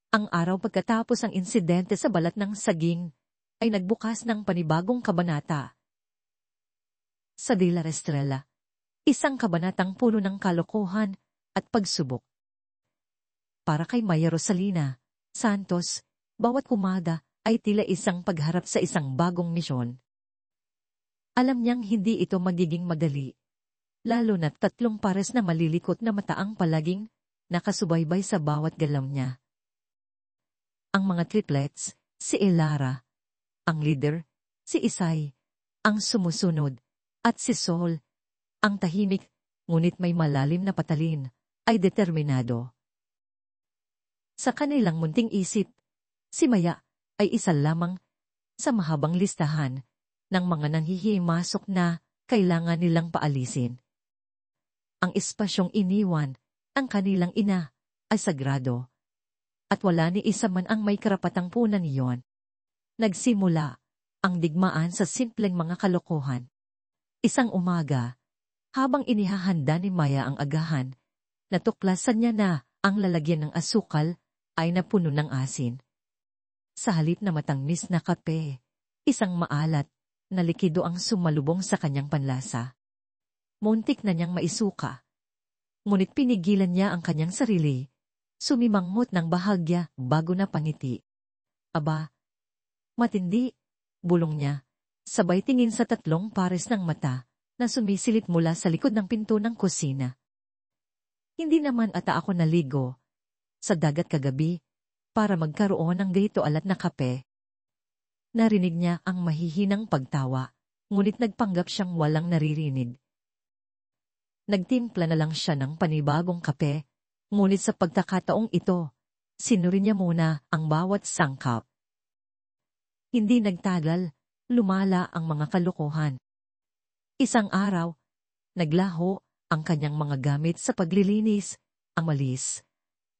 Ang araw pagkatapos ang insidente sa balat ng saging, ay nagbukas ng panibagong kabanata. Sa De La Estrella, isang kabanatang puno ng kalokohan at pagsubok. Para kay Maya Rosalina Santos, bawat umaga ay tila isang pagharap sa isang bagong misyon. Alam niyang hindi ito magiging madali, lalo na't 3 pares na malilikot na mata ang palaging nakasubaybay sa bawat galaw niya. Ang mga triplets, si Elara, ang leader, si Isay, ang sumusunod, at si Sol, ang tahimik, ngunit may malalim na patalin, ay determinado. Sa kanilang munting isip, si Maya ay isa lamang sa mahabang listahan ng mga nanghihimasok na kailangan nilang paalisin. Ang espasyong iniwan ang kanilang ina ay sagrado, at wala ni isa man ang may karapatang punan niyon. Nagsimula ang digmaan sa simpleng mga kalokohan. Isang umaga, habang inihahanda ni Maya ang agahan, natuklasan niya na ang lalagyan ng asukal ay napuno ng asin. Sa halip na matangnis na kape, isang maalat na likido ang sumalubong sa kanyang panlasa. Muntik na niyang maisuka. Ngunit pinigilan niya ang kanyang sarili, sumimanghot ng bahagya bago na pangiti. Aba, matindi, bulong niya, sabay tingin sa 3 pares ng mata na sumisilip mula sa likod ng pinto ng kusina. Hindi naman ata ako naligo sa dagat kagabi para magkaroon ng ganito alat na kape. Narinig niya ang mahihinang pagtawa, ngunit nagpanggap siyang walang naririnig. Nagtimpla na lang siya ng panibagong kape, ngunit sa pagkakataong ito, sinuri niya muna ang bawat sangkap. Hindi nagtagal, lumala ang mga kalokohan. Isang araw, naglaho ang kanyang mga gamit sa paglilinis, ang walis,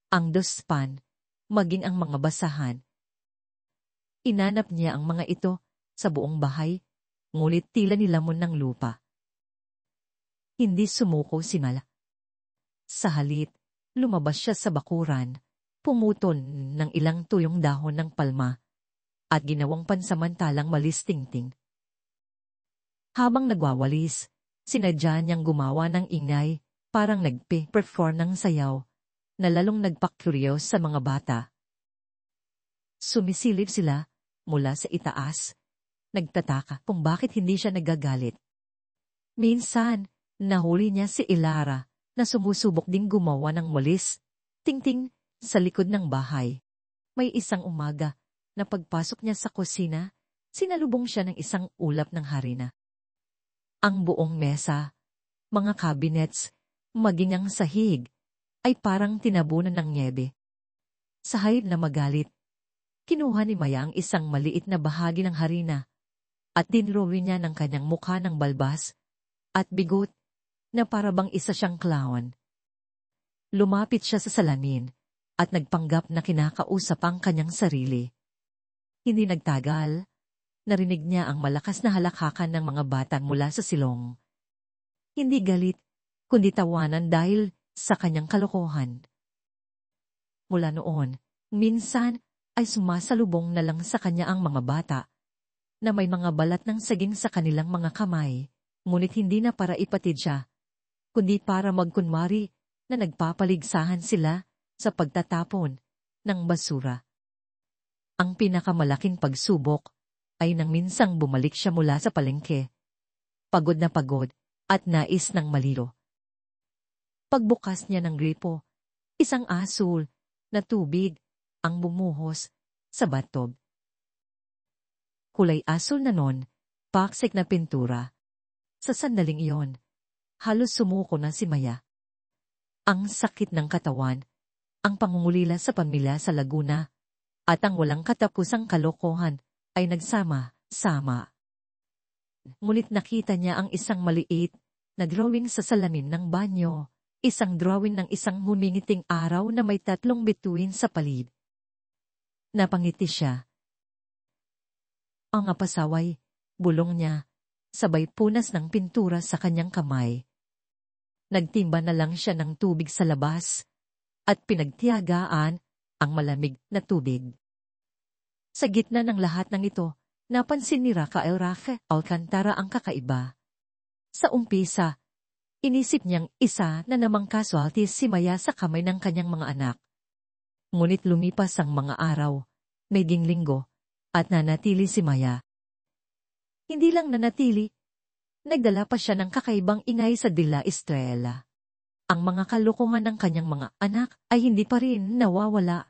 ang dustpan, maging ang mga basahan. Inanap niya ang mga ito sa buong bahay, ngunit tila nilamon ng lupa. Hindi sumuko si Mala. Sa halip, lumabas siya sa bakuran, pumuton ng ilang tuyong dahon ng palma, at ginawang pansamantalang malistingting. Habang nagwawalis, sinadya niyang gumawa ng ingay, parang nagpe-perform ng sayaw, na lalong nagpakuryos sa mga bata. Sumisilip sila mula sa itaas, nagtataka kung bakit hindi siya nagagalit. Minsan, nahuli niya si Elara na sumusubok ding gumawa ng walis, tingting, sa likod ng bahay. May isang umaga na pagpasok niya sa kusina, sinalubong siya ng isang ulap ng harina. Ang buong mesa, mga cabinets, maging ang sahig, ay parang tinabunan ng nyebe. Sa halip na magalit, kinuha ni Maya ang isang maliit na bahagi ng harina at dinruwi niya ng kanyang mukha ng balbas at bigot na parabang isa siyang clown. Lumapit siya sa salamin at nagpanggap na kinakausap ang kanyang sarili. Hindi nagtagal, narinig niya ang malakas na halakhakan ng mga bata mula sa silong. Hindi galit, kundi tawanan dahil sa kanyang kalokohan. Mula noon, minsan ay sumasalubong na lang sa kanya ang mga bata na may mga balat ng saging sa kanilang mga kamay, ngunit hindi na para ipatid siya, kundi para magkunwari na nagpapaligsahan sila sa pagtatapon ng basura. Ang pinakamalaking pagsubok ay nang minsang bumalik siya mula sa palengke, pagod na pagod at nais ng maliro. Pagbukas niya ng gripo, isang asul na tubig ang bumuhos sa batog. Kulay asul na nun, paksik na pintura. Sa sandaling iyon, halos sumuko na si Maya. Ang sakit ng katawan, ang pangungulila sa pamilya sa Laguna, at ang walang katapusang kalokohan ay nagsama-sama. Ngunit nakita niya ang isang maliit na drawing sa salamin ng banyo, isang drawing ng isang humingiting araw na may 3 bituin sa palid. Napangiti siya. Ang apasaway, bulong niya, sabay punas ng pintura sa kanyang kamay. Nagtimba na lang siya ng tubig sa labas, at pinagtiyagaan ang malamig na tubig. Sa gitna ng lahat ng ito, napansin ni Rafael Rafe Alcantara ang kakaiba. Sa umpisa, inisip niyang isa na namang casualty si Maya sa kamay ng kanyang mga anak. Ngunit lumipas ang mga araw, naging linggo, at nanatili si Maya. Hindi lang nanatili, nagdala pa siya ng kakaibang ingay sa Dila Estrella. Ang mga kalokohan ng kanyang mga anak ay hindi pa rin nawawala.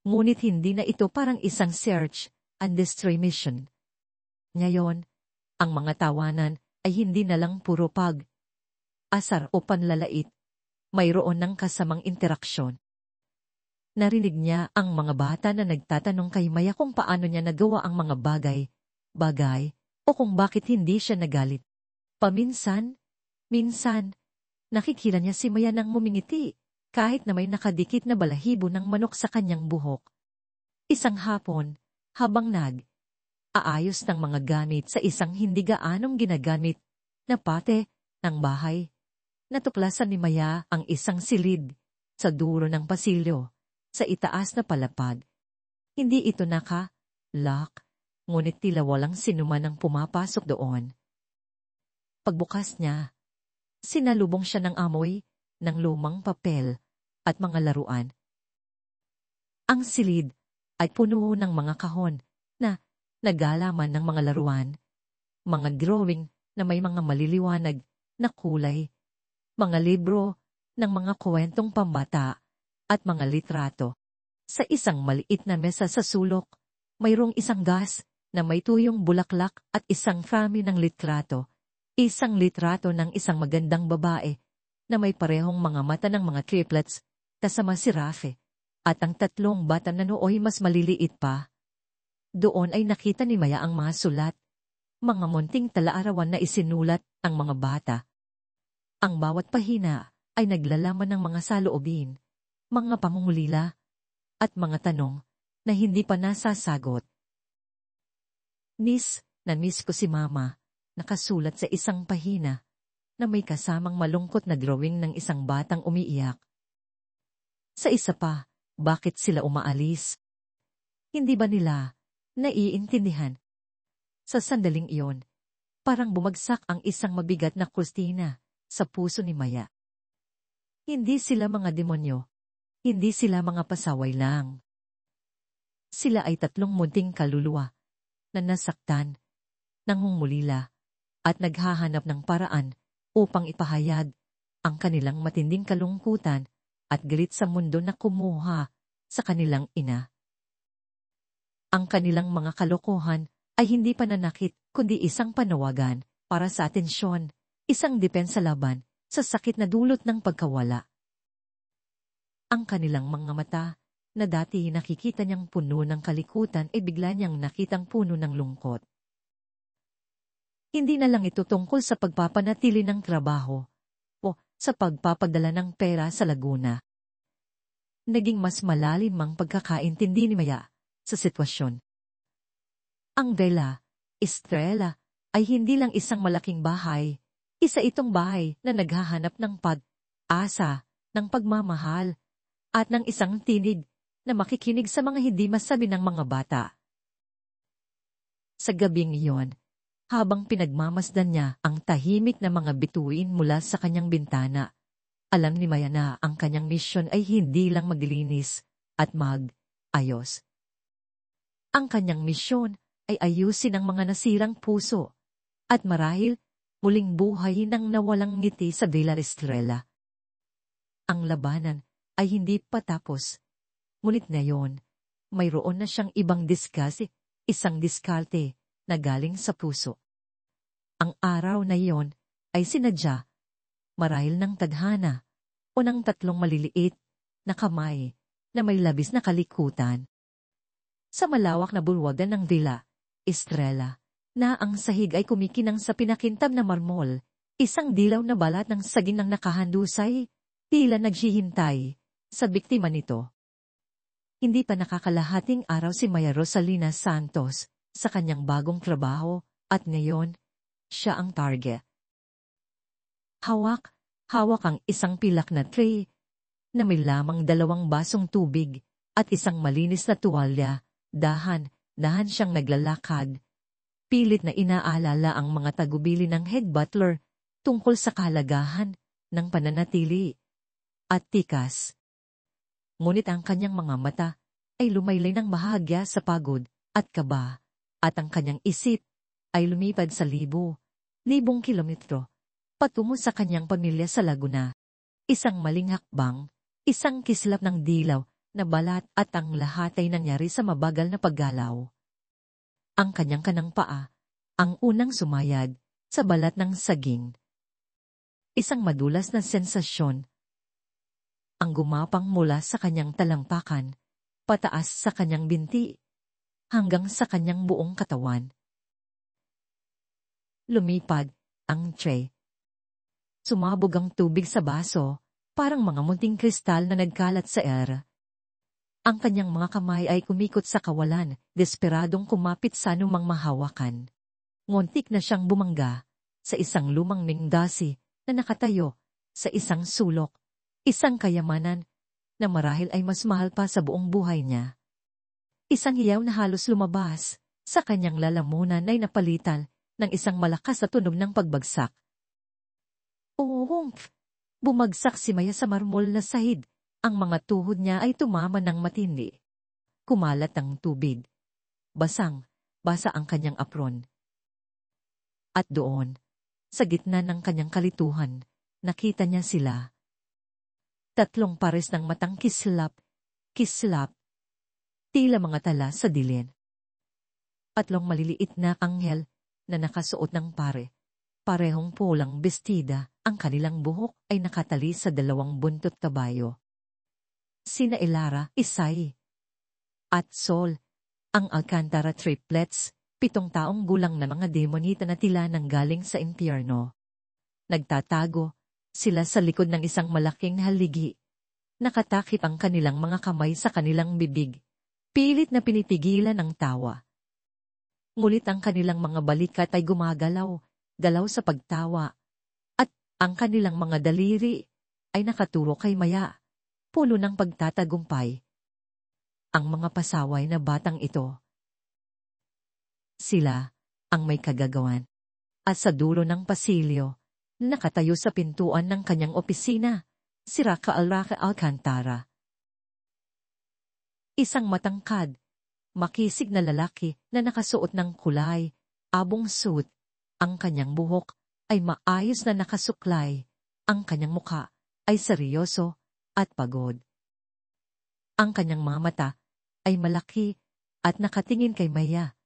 Ngunit hindi na ito parang isang search and destroy mission. Ngayon, ang mga tawanan ay hindi na lang puro asar o panlalait. Mayroon ng kasamang interaksyon. Narinig niya ang mga bata na nagtatanong kay Maya kung paano niya nagawa ang mga bagay, o kung bakit hindi siya nagalit. Minsan, nakikita niya si Maya nang mumingiti, kahit na may nakadikit na balahibo ng manok sa kanyang buhok. Isang hapon, habang aayos ng mga gamit sa isang hindi gaanong ginagamit na pate ng bahay, natuklasan ni Maya ang isang silid sa dulo ng pasilyo, sa itaas na palapag. Hindi ito naka-lock, ngunit tila walang sinuman ang pumapasok doon. Pagbukas niya, sinalubong siya ng amoy ng lumang papel at mga laruan. Ang silid ay puno ng mga kahon na nagalaman ng mga laruan, mga drawing na may mga maliliwanag na kulay, mga libro ng mga kwentong pambata, at mga litrato. Sa isang maliit na mesa sa sulok, mayroong isang gas na may tuyong bulaklak at isang frame ng litrato. Isang litrato ng isang magandang babae na may parehong mga mata ng mga triplets, kasama si Rafe, at ang tatlong bata na nooy mas maliliit pa. Doon ay nakita ni Maya ang mga sulat, mga munting talaarawan na isinulat ang mga bata. Ang bawat pahina ay naglalaman ng mga saloobin, mga pangungulila, at mga tanong na hindi pa nasasagot. Miss ko si Mama, nakasulat sa isang pahina na may kasamang malungkot na drawing ng isang batang umiiyak. Sa isa pa, bakit sila umaalis? Hindi ba nila naiintindihan? Sa sandaling iyon, parang bumagsak ang isang mabigat na kurtina sa puso ni Maya. Hindi sila mga demonyo. Hindi sila mga pasaway lang. Sila ay tatlong munting kaluluwa na nasaktan, nangungulila, at naghahanap ng paraan upang ipahayag ang kanilang matinding kalungkutan at galit sa mundo na kumuha sa kanilang ina. Ang kanilang mga kalokohan ay hindi pananakit kundi isang panawagan para sa atensyon, isang depensa laban sa sakit na dulot ng pagkawala. Ang kanilang mga mata, na dati nakikita niyang puno ng kalikutan ay bigla niyang nakitang puno ng lungkot. Hindi na lang ito tungkol sa pagpapanatili ng trabaho o sa pagpapadala ng pera sa Laguna. Naging mas malalim ang pagkakaintindi ni Maya sa sitwasyon. Ang Dela Estrella ay hindi lang isang malaking bahay, isa itong bahay na naghahanap ng pag-asa, ng pagmamahal, at ng isang tinig na makikinig sa mga hindi masabi ng mga bata. Sa gabing iyon, habang pinagmamasdan niya ang tahimik na mga bituin mula sa kanyang bintana, alam ni Maya na ang kanyang misyon ay hindi lang maglinis at mag-ayos. Ang kanyang misyon ay ayusin ang mga nasirang puso at marahil muling buhayin ang nawalang ngiti sa Dela Estrella. Ang labanan ay hindi pa tapos. Ngunit ngayon, mayroon na siyang ibang isang diskarte na galing sa puso. Ang araw na iyon ay sinadya, marahil ng tadhana, o ng tatlong maliliit na kamay na may labis na kalikutan. Sa malawak na bulwagan ng Dela Estrella, na ang sahig ay kumikinang sa pinakintab na marmol, isang dilaw na balat ng saging ang nakahandusay, tila naghihintay sa biktima nito. Hindi pa nakakalahating araw si Maya Rosalina Santos sa kanyang bagong trabaho at ngayon, siya ang target. Hawak ang isang pilak na tray na may lamang 2 basong tubig at isang malinis na tuwalya. Dahan siyang naglalakad. Pilit na inaalala ang mga tagubili ng head butler tungkol sa kahalagahan ng pananatili at tikas. Ngunit ang kanyang mga mata ay lumaylay ng bahagya sa pagod at kaba, at ang kanyang isip ay lumipad sa libong kilometro patungo sa kanyang pamilya sa Laguna. Isang maling hakbang, isang kislap ng dilaw na balat at ang lahat ay nangyari sa mabagal na paggalaw. Ang kanyang kanang paa, ang unang sumayad sa balat ng saging. Isang madulas na sensasyon ang gumapang mula sa kanyang talampakan, pataas sa kanyang binti, hanggang sa kanyang buong katawan. Lumipad ang tray. Sumabog ang tubig sa baso, parang mga munting kristal na nagkalat sa air. Ang kanyang mga kamay ay kumikot sa kawalan, desperadong kumapit sa anumang mahawakan. Nguntik na siyang bumangga sa isang lumang mingdasi na nakatayo sa isang sulok, isang kayamanan na marahil ay mas mahal pa sa buong buhay niya. Isang hiyaw na halos lumabas sa kanyang lalamunan ay napalitan ng isang malakas na tunog ng pagbagsak. Uhumph! Bumagsak si Maya sa marmol na sahig. Ang mga tuhod niya ay tumama ng matindi. Kumalat ang tubig. Basa ang kanyang apron. At doon, sa gitna ng kanyang kalituhan, nakita niya sila. 3 pares ng matang kislap, tila mga tala sa dilim. 3 maliliit na anghel na nakasuot ng parehong pulang bestida, ang kanilang buhok ay nakatali sa 2 buntot kabayo. Sina Elara, Isay, at Sol, ang Alcantara triplets, 7 taong gulang na mga demonita na tila nanggaling sa impyerno. Nagtatago sila sa likod ng isang malaking haligi. Nakatakip ang kanilang mga kamay sa kanilang bibig. Pilit na pinitigilan ang tawa. Ngulit ang kanilang mga balikat ay gumagalaw sa pagtawa. At ang kanilang mga daliri ay nakaturo kay Maya, pulo ng pagtatagumpay. Ang mga pasaway na batang ito. Sila ang may kagagawan. At sa dulo ng pasilyo, nakatayo sa pintuan ng kanyang opisina, si Rafael Alcantara. Isang matangkad, makisig na lalaki na nakasuot ng kulay, abong suit. Ang kanyang buhok ay maayos na nakasuklay. Ang kanyang mukha ay seryoso at pagod. Ang kanyang mga mata ay malaki at nakatingin kay Maya,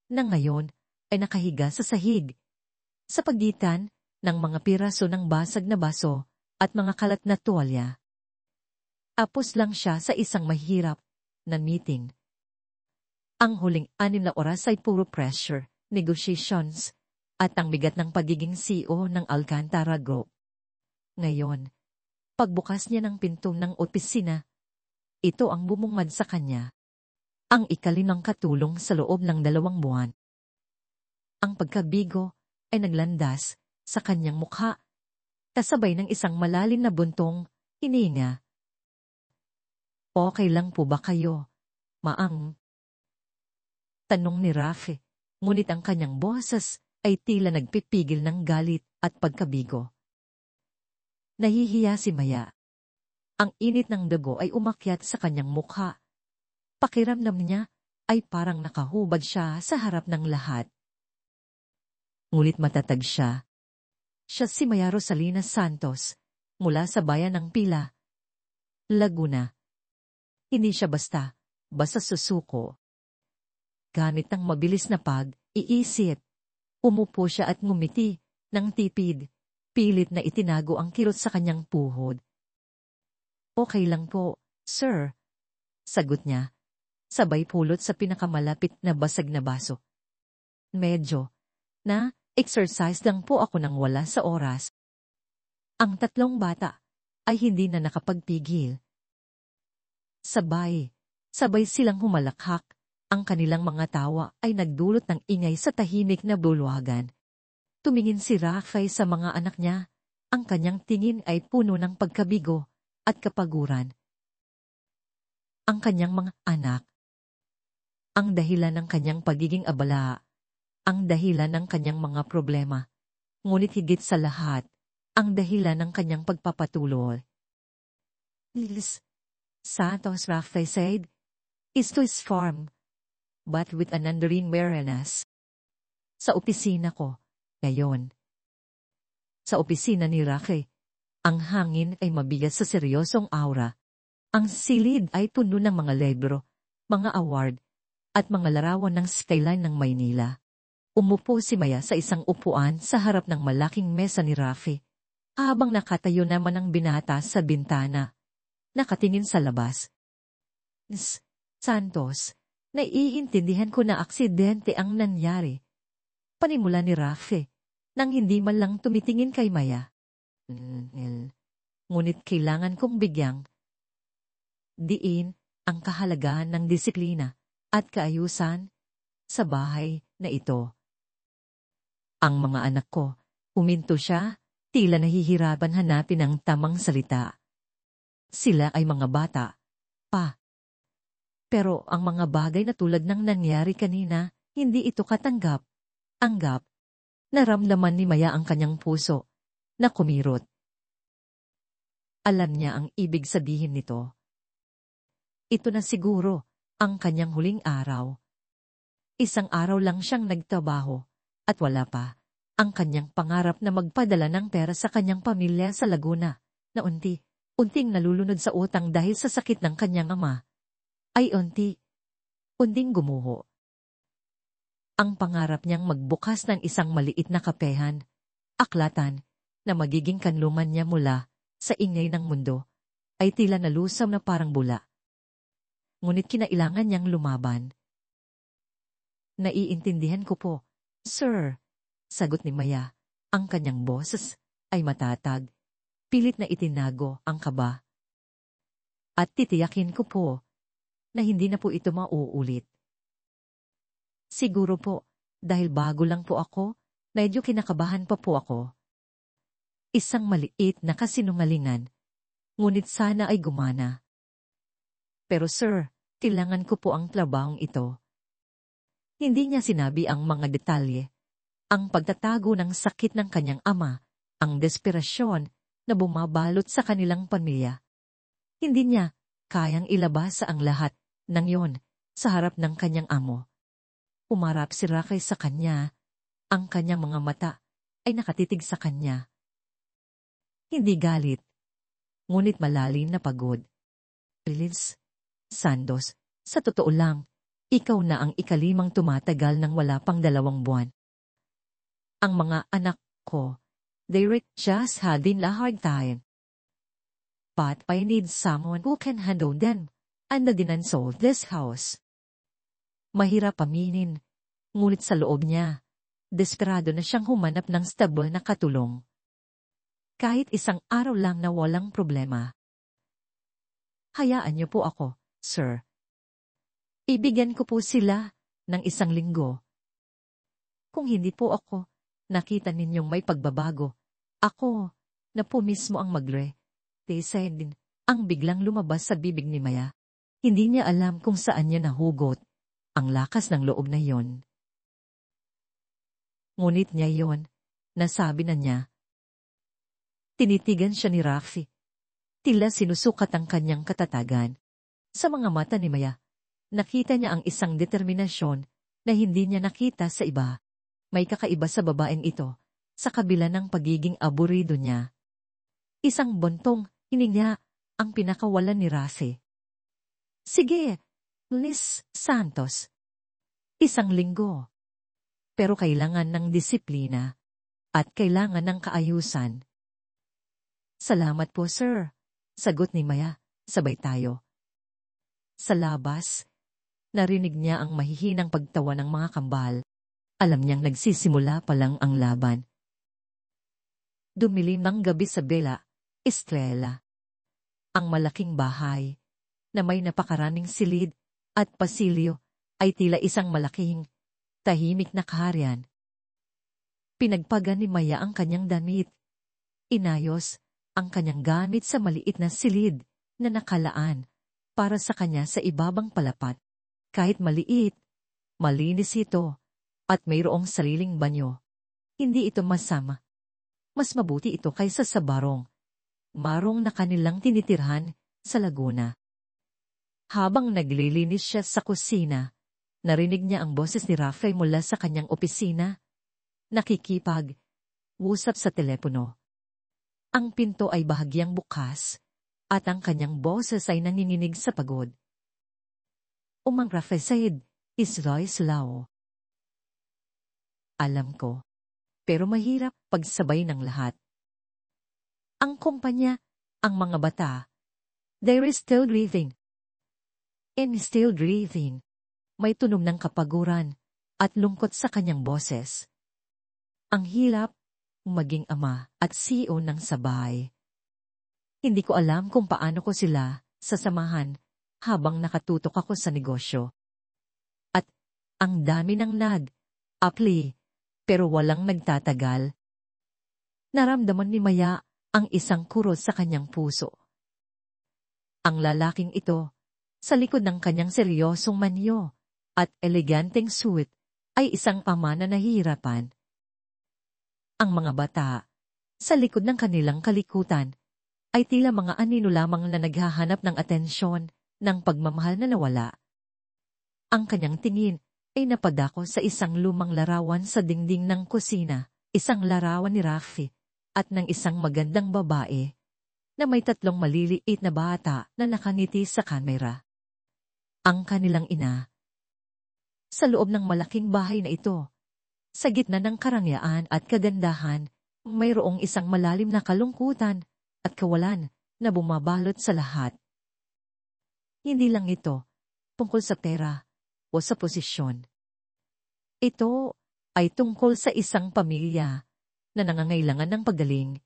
na ngayon ay nakahiga sa sahig. Sa pagitan ng mga piraso ng basag na baso at mga kalat na tuwalya. Tapos lang siya sa isang mahirap na meeting. Ang huling 6 na oras ay puro pressure, negotiations, at ang bigat ng pagiging CEO ng Alcantara Group. Ngayon, pagbukas niya ng pinto ng opisina, ito ang bumungad sa kanya. Ang ikalimang katulong sa loob ng 2 buwan. Ang pagkabigo ay naglandas sa kanyang mukha, kasabay ng isang malalim na buntong hininga. Okay lang po ba kayo, Maang? Tanong ni Rafi, ngunit ang kanyang boses ay tila nagpipigil ng galit at pagkabigo. Nahihiya si Maya. Ang init ng dugo ay umakyat sa kanyang mukha. Pakiramdam niya ay parang nakahubad siya sa harap ng lahat. Ngunit matatag siya. Siya si Maya Rosalina Santos, mula sa bayan ng Pila, Laguna. Hindi siya basta susuko. Gamit ng mabilis na pag-iisip, umupo siya at ngumiti ng tipid, pilit na itinago ang kirot sa kanyang puhod. Okay lang po, sir, sagot niya, sabay pulot sa pinakamalapit na basag na baso. Medyo exercise lang po ako nang wala sa oras. Ang 3 bata ay hindi na nakapagpigil. Sabay silang humalakhak. Ang kanilang mga tawa ay nagdulot ng ingay sa tahimik na bulwagan. Tumingin si Rafael sa mga anak niya. Ang kanyang tingin ay puno ng pagkabigo at kapaguran. ang kanyang mga anak. Ang dahilan ng kanyang pagiging abala, ang dahilan ng kanyang mga problema, ngunit higit sa lahat, ang dahilan ng kanyang pagpapatuloy. Lis Santos Rafe said, is to his farm, but with an undying weariness. Sa opisina ko, ngayon. Sa opisina ni Rafe, ang hangin ay mabigat sa seryosong aura. Ang silid ay puno ng mga libro, mga award, at mga larawan ng skyline ng Maynila. Umupo si Maya sa isang upuan sa harap ng malaking mesa ni Rafe, habang nakatayo naman ang binata sa bintana. Nakatingin sa labas. Santos, naiintindihan ko na aksidente ang nangyari. Panimula ni Rafe, nang hindi man lang tumitingin kay Maya. Ngunit kailangan kong bigyang diin ang kahalagahan ng disiplina at kaayusan sa bahay na ito. Ang mga anak ko, huminto siya, tila nahihirapan hanapin ang tamang salita. Sila ay mga bata, pa. Pero ang mga bagay na tulad ng nangyari kanina, hindi ito katanggap. Anggap, naramdaman ni Maya ang kanyang puso, na kumirot. Alam niya ang ibig sabihin nito. Ito na siguro, ang kanyang huling araw. Isang araw lang siyang nagtrabaho, at wala pa, ang kanyang pangarap na magpadala ng pera sa kanyang pamilya sa Laguna, na unting nalulunod sa utang dahil sa sakit ng kanyang ama, ay unting gumuho. Ang pangarap niyang magbukas ng isang maliit na kapehan, aklatan, na magiging kanluman niya mula sa ingay ng mundo, ay tila nalusam na parang bula. Ngunit kinailangan niyang lumaban. Naiintindihan ko po, sir, sagot ni Maya. Ang kanyang boses ay matatag, pilit na itinago ang kaba. At titiyakin ko po, na hindi na po ito mauulit. Siguro po, dahil bago lang po ako, medyo kinakabahan pa po ako. Isang maliit na kasinungalingan, ngunit sana ay gumana. Pero sir, kailangan ko po ang trabahong ito. Hindi niya sinabi ang mga detalye, ang pagtatago ng sakit ng kanyang ama, ang desperasyon na bumabalot sa kanilang pamilya. Hindi niya kayang ilabas ang lahat ng yon sa harap ng kanyang amo. Umarap si Raquel sa kanya, ang kanyang mga mata ay nakatitig sa kanya. Hindi galit, ngunit malalim na pagod. Lilis Santos, sa totoo lang, ikaw na ang ikalimang tumatagal ng wala pang 2 buwan. Ang mga anak ko, they're just having a hard time. But I need someone who can handle them, and didn't solve this house. Mahirap aminin, ngunit sa loob niya, desperado na siyang humanap ng stable na katulong. Kahit isang araw lang na walang problema. Hayaan niyo po ako, sir. Ibigyan ko po sila ng 1 linggo. Kung hindi po ako, nakita ninyong may pagbabago, ako na po mismo ang magre-decide din ang biglang lumabas sa bibig ni Maya. Hindi niya alam kung saan niya nahugot ang lakas ng loob na yon. Ngunit niya yon, nasabi na niya. Tinitigan siya ni Rafi. Tila sinusukat ang kanyang katatagan. Sa mga mata ni Maya, nakita niya ang isang determinasyon na hindi niya nakita sa iba. May kakaiba sa babaeng ito, sa kabila ng pagiging aburido niya. Isang buntong hining niya ang pinakawalan ni Rafi. Sige, Liz Santos. 1 linggo. Pero kailangan ng disiplina at kailangan ng kaayusan. Salamat po, sir. Sagot ni Maya, sabay tayo. Sa labas, narinig niya ang mahihinang pagtawa ng mga kambal. Alam niyang nagsisimula pa lang ang laban. Dumilim ng gabi sa Bella, Estrella. Ang malaking bahay, na may napakaraming silid at pasilyo, ay tila isang malaking, tahimik na kaharian. Pinagpagan ni Maya ang kanyang damit. Inayos ang kanyang gamit sa maliit na silid na nakalaan para sa kanya sa ibabang palapat. Kahit maliit, malinis ito, at mayroong sariling banyo. Hindi ito masama. Mas mabuti ito kaysa sa barong na kanilang tinitirhan sa Laguna. Habang naglilinis siya sa kusina, narinig niya ang boses ni Rafael mula sa kanyang opisina. Nakikipag-usap sa telepono. Ang pinto ay bahagyang bukas, at ang kanyang boses ay nanginginig sa pagod. Umang Rafael said, is Royce Lao. Alam ko. Pero mahirap pagsabay ng lahat. Ang kumpanya, ang mga bata, they're still grieving. And still grieving. May tunog ng kapaguran at lungkot sa kanyang boses. Ang hirap maging ama at CEO ng sabay. Hindi ko alam kung paano ko sila sasamahan habang nakatutok ako sa negosyo. At ang dami ng nag-apply pero walang nagtatagal. Naramdaman ni Maya ang isang kurot sa kanyang puso. Ang lalaking ito, sa likod ng kanyang seryosong manyo at eleganteng suit, ay isang ama na nahihirapan. Ang mga bata, sa likod ng kanilang kalikutan, ay tila mga anino lamang na naghahanap ng atensyon, ng pagmamahal na nawala. Ang kanyang tingin ay napadako sa isang lumang larawan sa dingding ng kusina, isang larawan ni Rafi, at ng isang magandang babae, na may 3 maliliit na bata na nakangiti sa kamera. Ang kanilang ina. Sa loob ng malaking bahay na ito, sa gitna ng karangyaan at kagandahan, mayroong isang malalim na kalungkutan at kawalan na bumabalot sa lahat. Hindi lang ito tungkol sa pera o sa posisyon. Ito ay tungkol sa isang pamilya na nangangailangan ng paggaling,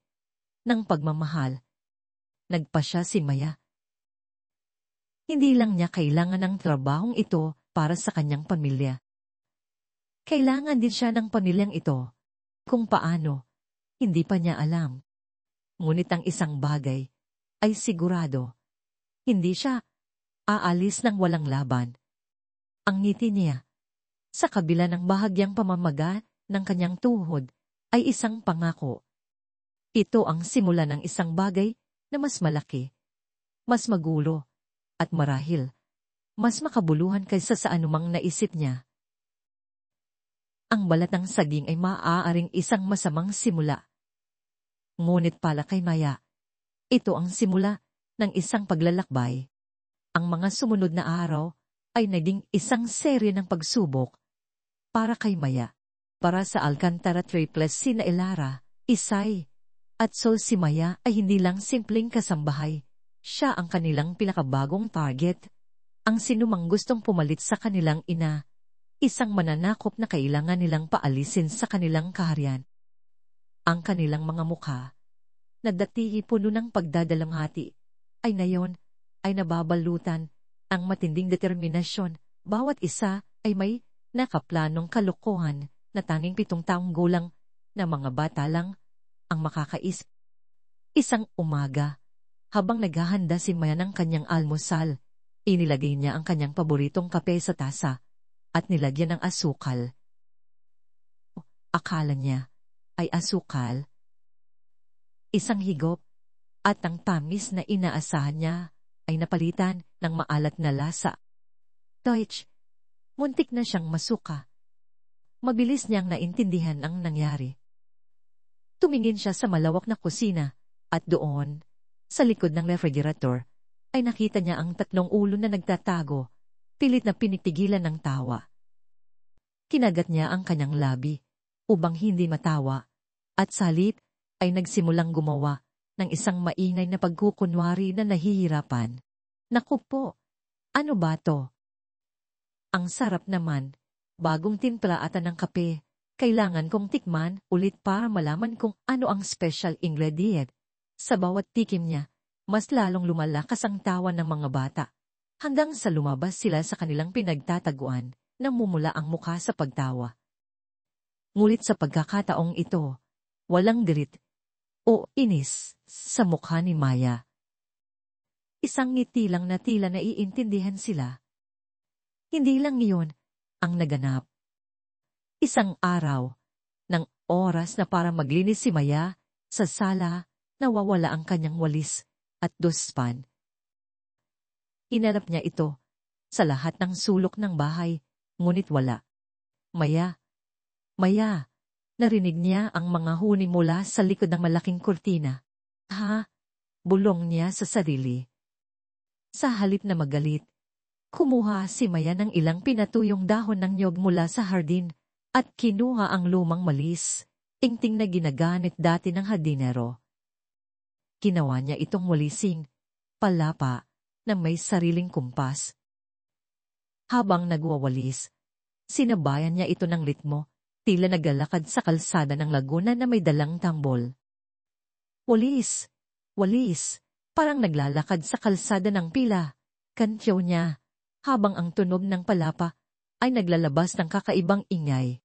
ng pagmamahal. Nagpasya si Maya. Hindi lang niya kailangan ng trabahong ito para sa kanyang pamilya. Kailangan din siya ng pamilyang ito. Kung paano, hindi pa niya alam. Ngunit ang isang bagay ay sigurado. Hindi siya aalis ng walang laban. Ang ngiti niya, sa kabila ng bahagyang pamamaga ng kanyang tuhod, ay isang pangako. Ito ang simula ng isang bagay na mas malaki, mas magulo, at marahil, mas makabuluhan kaysa sa anumang naisip niya. Ang balat ng saging ay maaaring isang masamang simula. Ngunit pala kay Maya, ito ang simula ng isang paglalakbay. Ang mga sumunod na araw ay naging isang serye ng pagsubok para kay Maya. Para sa Alcantara Triples sina Elara, Isay, at Sol si Maya ay hindi lang simpleng kasambahay. Siya ang kanilang pinakabagong target. Ang sinumang gustong pumalit sa kanilang ina. Isang mananakop na kailangan nilang paalisin sa kanilang kaharian. Ang kanilang mga mukha, na dati puno ng pagdadalamhati, ay ngayon ay nababalutan ang matinding determinasyon. Bawat isa ay may nakaplanong kalokohan na tanging 7 taong gulang na mga bata lang ang makakaisip. Isang umaga, habang naghahanda si Maya ng kanyang almusal, inilagay niya ang kanyang paboritong kape sa tasa at nilagyan ng asukal. Akala niya ay asukal. Isang higop at ang tamis na inaasahan niya ay napalitan ng maalat na lasa. Deutsch, muntik na siyang masuka. Mabilis niyang naintindihan ang nangyari. Tumingin siya sa malawak na kusina at doon, sa likod ng refrigerator, ay nakita niya ang 3 ulo na nagtatago, pilit na pinipigilan ng tawa. Kinagat niya ang kanyang labi upang hindi matawa at sa halip ay nagsimulang gumawa ng isang maingay na pagkukunwari na nahihirapan. Naku po, ano ba to? Ang sarap naman, bagong timpla ata ng kape. Kailangan kong tikman ulit para malaman kung ano ang special ingredient. Sa bawat tikim niya, mas lalong lumalakas ang tawa ng mga bata. Hanggang sa lumabas sila sa kanilang pinagtataguan, namumula ang mukha sa pagtawa. Ngulit sa pagkakataong ito, walang galit o inis sa mukha ni Maya. Isang ngiti lang na tila naiintindihan sila. Hindi lang iyon ang naganap. Isang araw, ng oras na para maglinis si Maya, sa sala, nawawala ang kanyang walis at dustpan. Hinarap niya ito sa lahat ng sulok ng bahay, ngunit wala. Maya, Maya, narinig niya ang mga huni mula sa likod ng malaking kurtina. Ha? Bulong niya sa sarili. Sa halip na magalit, kumuha si Maya ng ilang pinatuyong dahon ng nyog mula sa hardin at kinuha ang lumang malis, tingting na ginagamit dati ng hardinero. Ginawa niya itong walising, palapa, na may sariling kumpas. Habang nagwawalis, sinabayan niya ito ng ritmo, tila naglalakad sa kalsada ng Laguna na may dalang tambol. Walis! Walis! Parang naglalakad sa kalsada ng pila, kantyaw niya, habang ang tunog ng palapa ay naglalabas ng kakaibang ingay.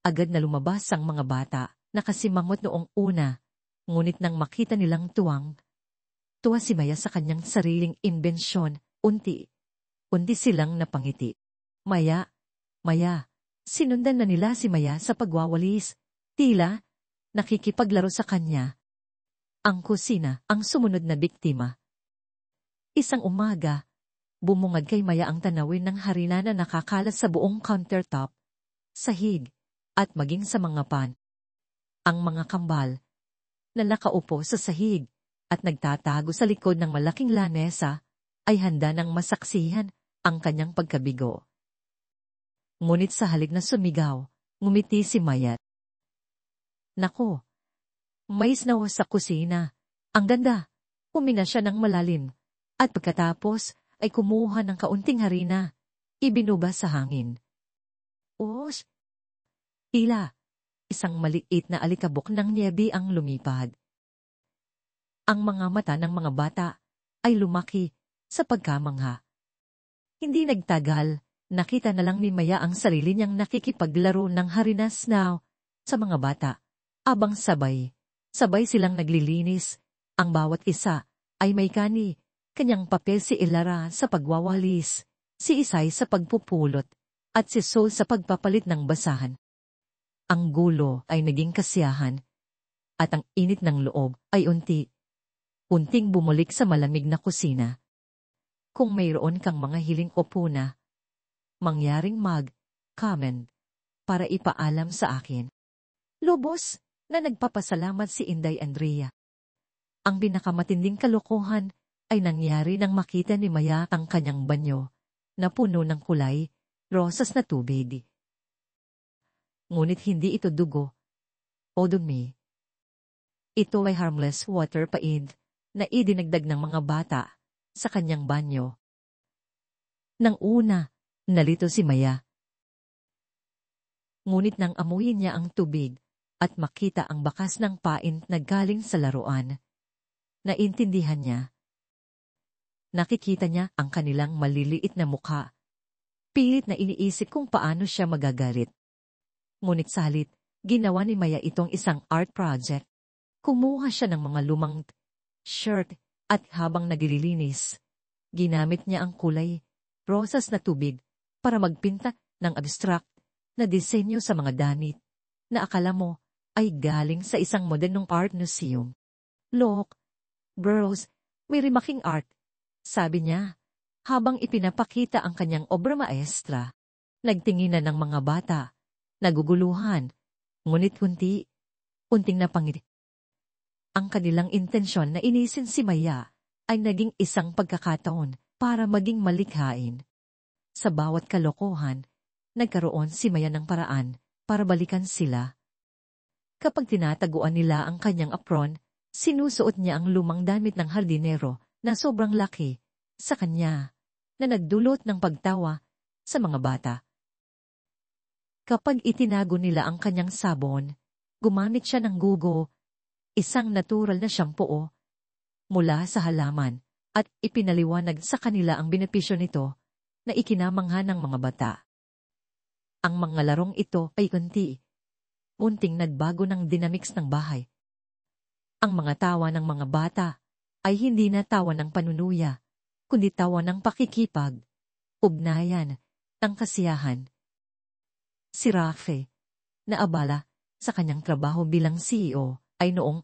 Agad na lumabas ang mga bata na kasimangot noong una, ngunit nang makita nilang tuwa si Maya sa kanyang sariling imbensyon, unti silang napangiti. Maya, sinundan na nila si Maya sa pagwawalis, tila nakikipaglaro sa kanya. Ang kusina ang sumunod na biktima. Isang umaga, bumungad kay Maya ang tanawin ng harina na nakakalat sa buong countertop, sahig, at maging sa mga pan. Ang mga kambal na nakaupo sa sahig at nagtatago sa likod ng malaking lanesa ay handa ng masaksihan ang kanyang pagkabigo. Ngunit sa halip na sumigaw, ngumiti si Maya. Nako! May snaw sa kusina. Ang ganda! Huminga siya ng malalim. At pagkatapos ay kumuha ng kaunting harina. Ibinuba sa hangin. Osh! Tila! Isang maliit na alikabok ng niebe ang lumipad. Ang mga mata ng mga bata ay lumaki sa pagkamangha. Hindi nagtagal, nakita na lang ni Maya ang sarili niyang nakikipaglaro ng harina snaw sa mga bata. Abang sabay silang naglilinis. Ang bawat isa ay may kanyang papel, si Ilara sa pagwawalis, si Isay sa pagpupulot, at si Sol sa pagpapalit ng basahan. Ang gulo ay naging kasiyahan, at ang init ng loob ay unting bumulik sa malamig na kusina. Kung mayroon kang mga hiling o puna, mangyaring comment para ipaalam sa akin. Lubos na nagpapasalamat si Inday Andrea. Ang pinakamatinding kalokohan ay nangyari nang makita ni Maya ang kanyang banyo na puno ng kulay, rosas na tubig. Ngunit hindi ito dugo o dumi. Ito ay harmless water paint na idinagdag ng mga bata sa kanyang banyo. Nang una, nalito si Maya. Ngunit nang amuyin niya ang tubig at makita ang bakas ng paint na galing sa laruan, naintindihan niya. Nakikita niya ang kanilang maliliit na mukha. Pilit na iniisip kung paano siya magagalit. Ngunit sa halip, ginawa ni Maya itong isang art project. Kumuha siya ng mga lumang shirt at habang naglilinis, ginamit niya ang kulay, rosas na tubig para magpinta ng abstract na disenyo sa mga damit na akala mo ay galing sa isang modernong art museum. Look, bros, may rimaking art, sabi niya, habang ipinapakita ang kanyang obra maestra. Nagtinginan ng mga bata, naguguluhan, ngunit unting napangiti. Ang kanilang intensyon na inisin si Maya ay naging isang pagkakataon para maging malikhain. Sa bawat kalokohan, nagkaroon si Maya ng paraan para balikan sila. Kapag tinataguan nila ang kanyang apron, sinusuot niya ang lumang damit ng hardinero na sobrang laki sa kanya, na nagdulot ng pagtawa sa mga bata. Kapag itinago nila ang kanyang sabon, gumamit siya ng gugo, isang natural na shampoo, mula sa halaman, at ipinaliwanag sa kanila ang benepisyo nito na ikinamangha ng mga bata. Ang mga larong ito ay unting nagbago ng dynamics ng bahay. Ang mga tawa ng mga bata ay hindi na tawa ng panunuya, kundi tawa ng pakikipag, ugnayan, ng kasiyahan. Si Rafe, na abala sa kanyang trabaho bilang CEO, ay noong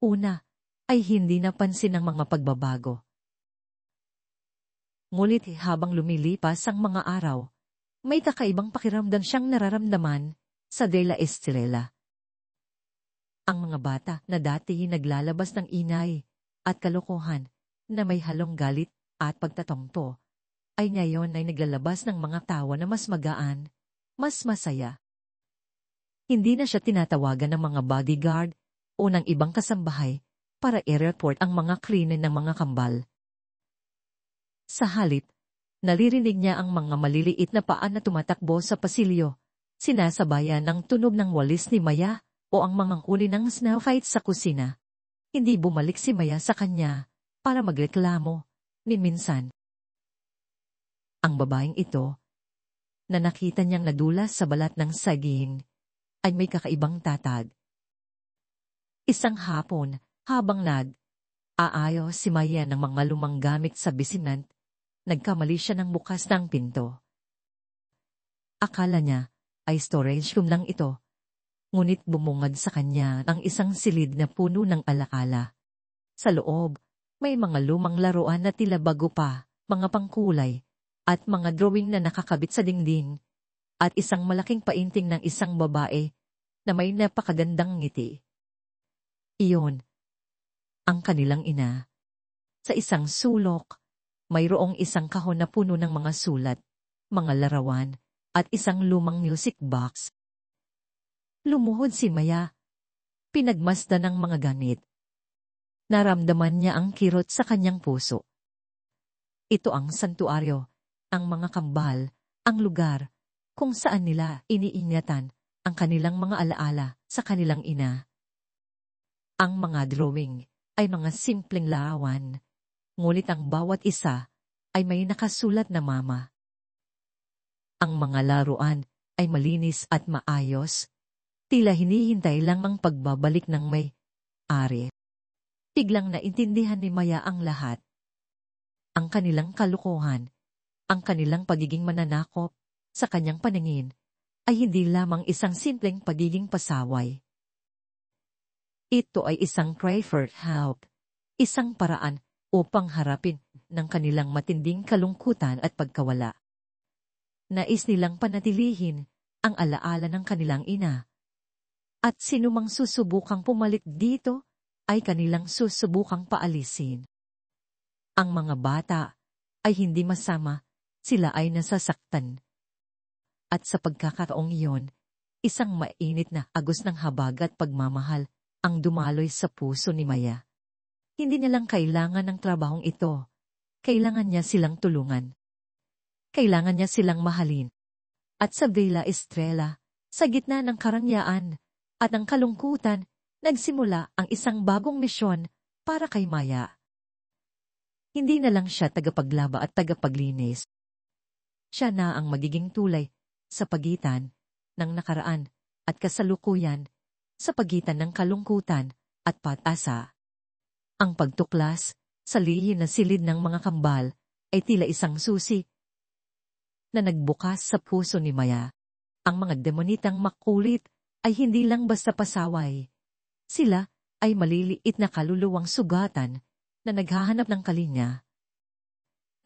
una ay hindi napansin ang mga pagbabago. Ngunit habang lumilipas ang mga araw, may kakaibang pakiramdam siyang nararamdaman sa De La Estrella. Ang mga bata na dati naglalabas ng inay at kalokohan na may halong galit at pagtatongto, ay ngayon ay naglalabas ng mga tawa na mas magaan, mas masaya. Hindi na siya tinatawagan ng mga bodyguard o ng ibang kasambahay para i-report ang mga krimen ng mga kambal. Sa halip, naririnig niya ang mga maliliit na paa na tumatakbo sa pasilyo, sinasabayan ng tunog ng walis ni Maya o ang mga uli ng snail fight sa kusina. Hindi bumalik si Maya sa kanya para magreklamo, ni minsan. Ang babaeng ito, na nakita niyang nadulas sa balat ng saging, ay may kakaibang tatag. Isang hapon, habang nag-aayos si Maya ng mga lumang gamit sa bisinan, nagkamali siya ng bukas ng pinto. Akala niya ay storage room lang ito, ngunit bumungad sa kanya ang isang silid na puno ng alaala. Sa loob, may mga lumang laruan na tila bago pa, mga pangkulay, at mga drawing na nakakabit sa dingding, at isang malaking painting ng isang babae na may napakagandang ngiti. Iyon ang kanilang ina. Sa isang sulok, mayroong isang kahon na puno ng mga sulat, mga larawan, at isang lumang music box. Lumuhod si Maya. Pinagmasdan ng mga gamit. Naramdaman niya ang kirot sa kanyang puso. Ito ang santuaryo, ang mga kambal, ang lugar, kung saan nila iniingatan ang kanilang mga alaala sa kanilang ina. Ang mga drawing ay mga simpleng larawan, ngunit ang bawat isa ay may nakasulat na mama. Ang mga laruan ay malinis at maayos, tila hinihintay lang ang pagbabalik ng may-ari. Biglang naintindihan ni Maya ang lahat. Ang kanilang kalukuhan, ang kanilang pagiging mananakop, sa kanyang paningin, ay hindi lamang isang simpleng pagiging pasaway. Ito ay isang cry for help, isang paraan upang harapin ng kanilang matinding kalungkutan at pagkawala. Nais nilang panatilihin ang alaala ng kanilang ina. At sinumang susubukang pumalit dito, ay kanilang susubukang paalisin. Ang mga bata ay hindi masama, sila ay nasasaktan. At sa pagkakataong iyon, isang mainit na agos ng habag at pagmamahal ang dumaloy sa puso ni Maya. Hindi niya lang kailangan ng trabahong ito, kailangan niya silang tulungan. Kailangan niya silang mahalin. At sa De La Estrella, sa gitna ng karangyaan at ng kalungkutan, nagsimula ang isang bagong misyon para kay Maya. Hindi na lang siya tagapaglaba at tagapaglinis. Siya na ang magiging tulay sa pagitan ng nakaraan at kasalukuyan, sa pagitan ng kalungkutan at pag-asa. Ang pagtuklas sa lihin na silid ng mga kambal ay tila isang susi na nagbukas sa puso ni Maya. Ang mga demonitang makulit ay hindi lang basta pasaway. Sila ay maliliit na kaluluwang sugatan na naghahanap ng kalinya.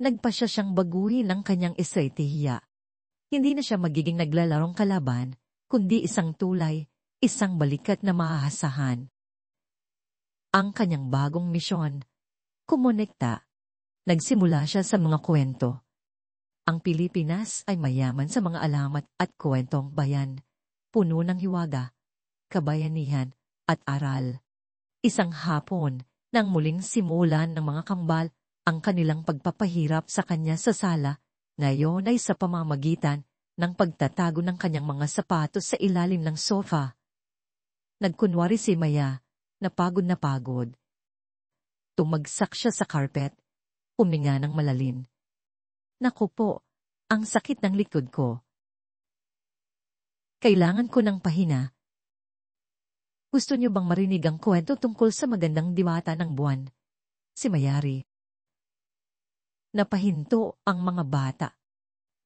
Nagpasya siyang baguhin ang kanyang estratehiya. Hindi na siya magiging naglalarong kalaban, kundi isang tulay, isang balikat na maahasahan. Ang kanyang bagong misyon, kumonekta. Nagsimula siya sa mga kwento. Ang Pilipinas ay mayaman sa mga alamat at kwentong bayan, puno ng hiwaga, kabayanihan, at aral. Isang hapon, nang muling simulan ng mga kambal ang kanilang pagpapahirap sa kanya sa sala, ngayon ay sa pamamagitan ng pagtatago ng kanyang mga sapatos sa ilalim ng sofa. Nagkunwari si Maya, na pagod na pagod. Tumagsak siya sa carpet, huminga ng malalim. Naku po, ang sakit ng likod ko. Kailangan ko ng pahinga. Gusto niyo bang marinig ang kwento tungkol sa magandang diwata ng buwan? si Mayari. Napahinto ang mga bata.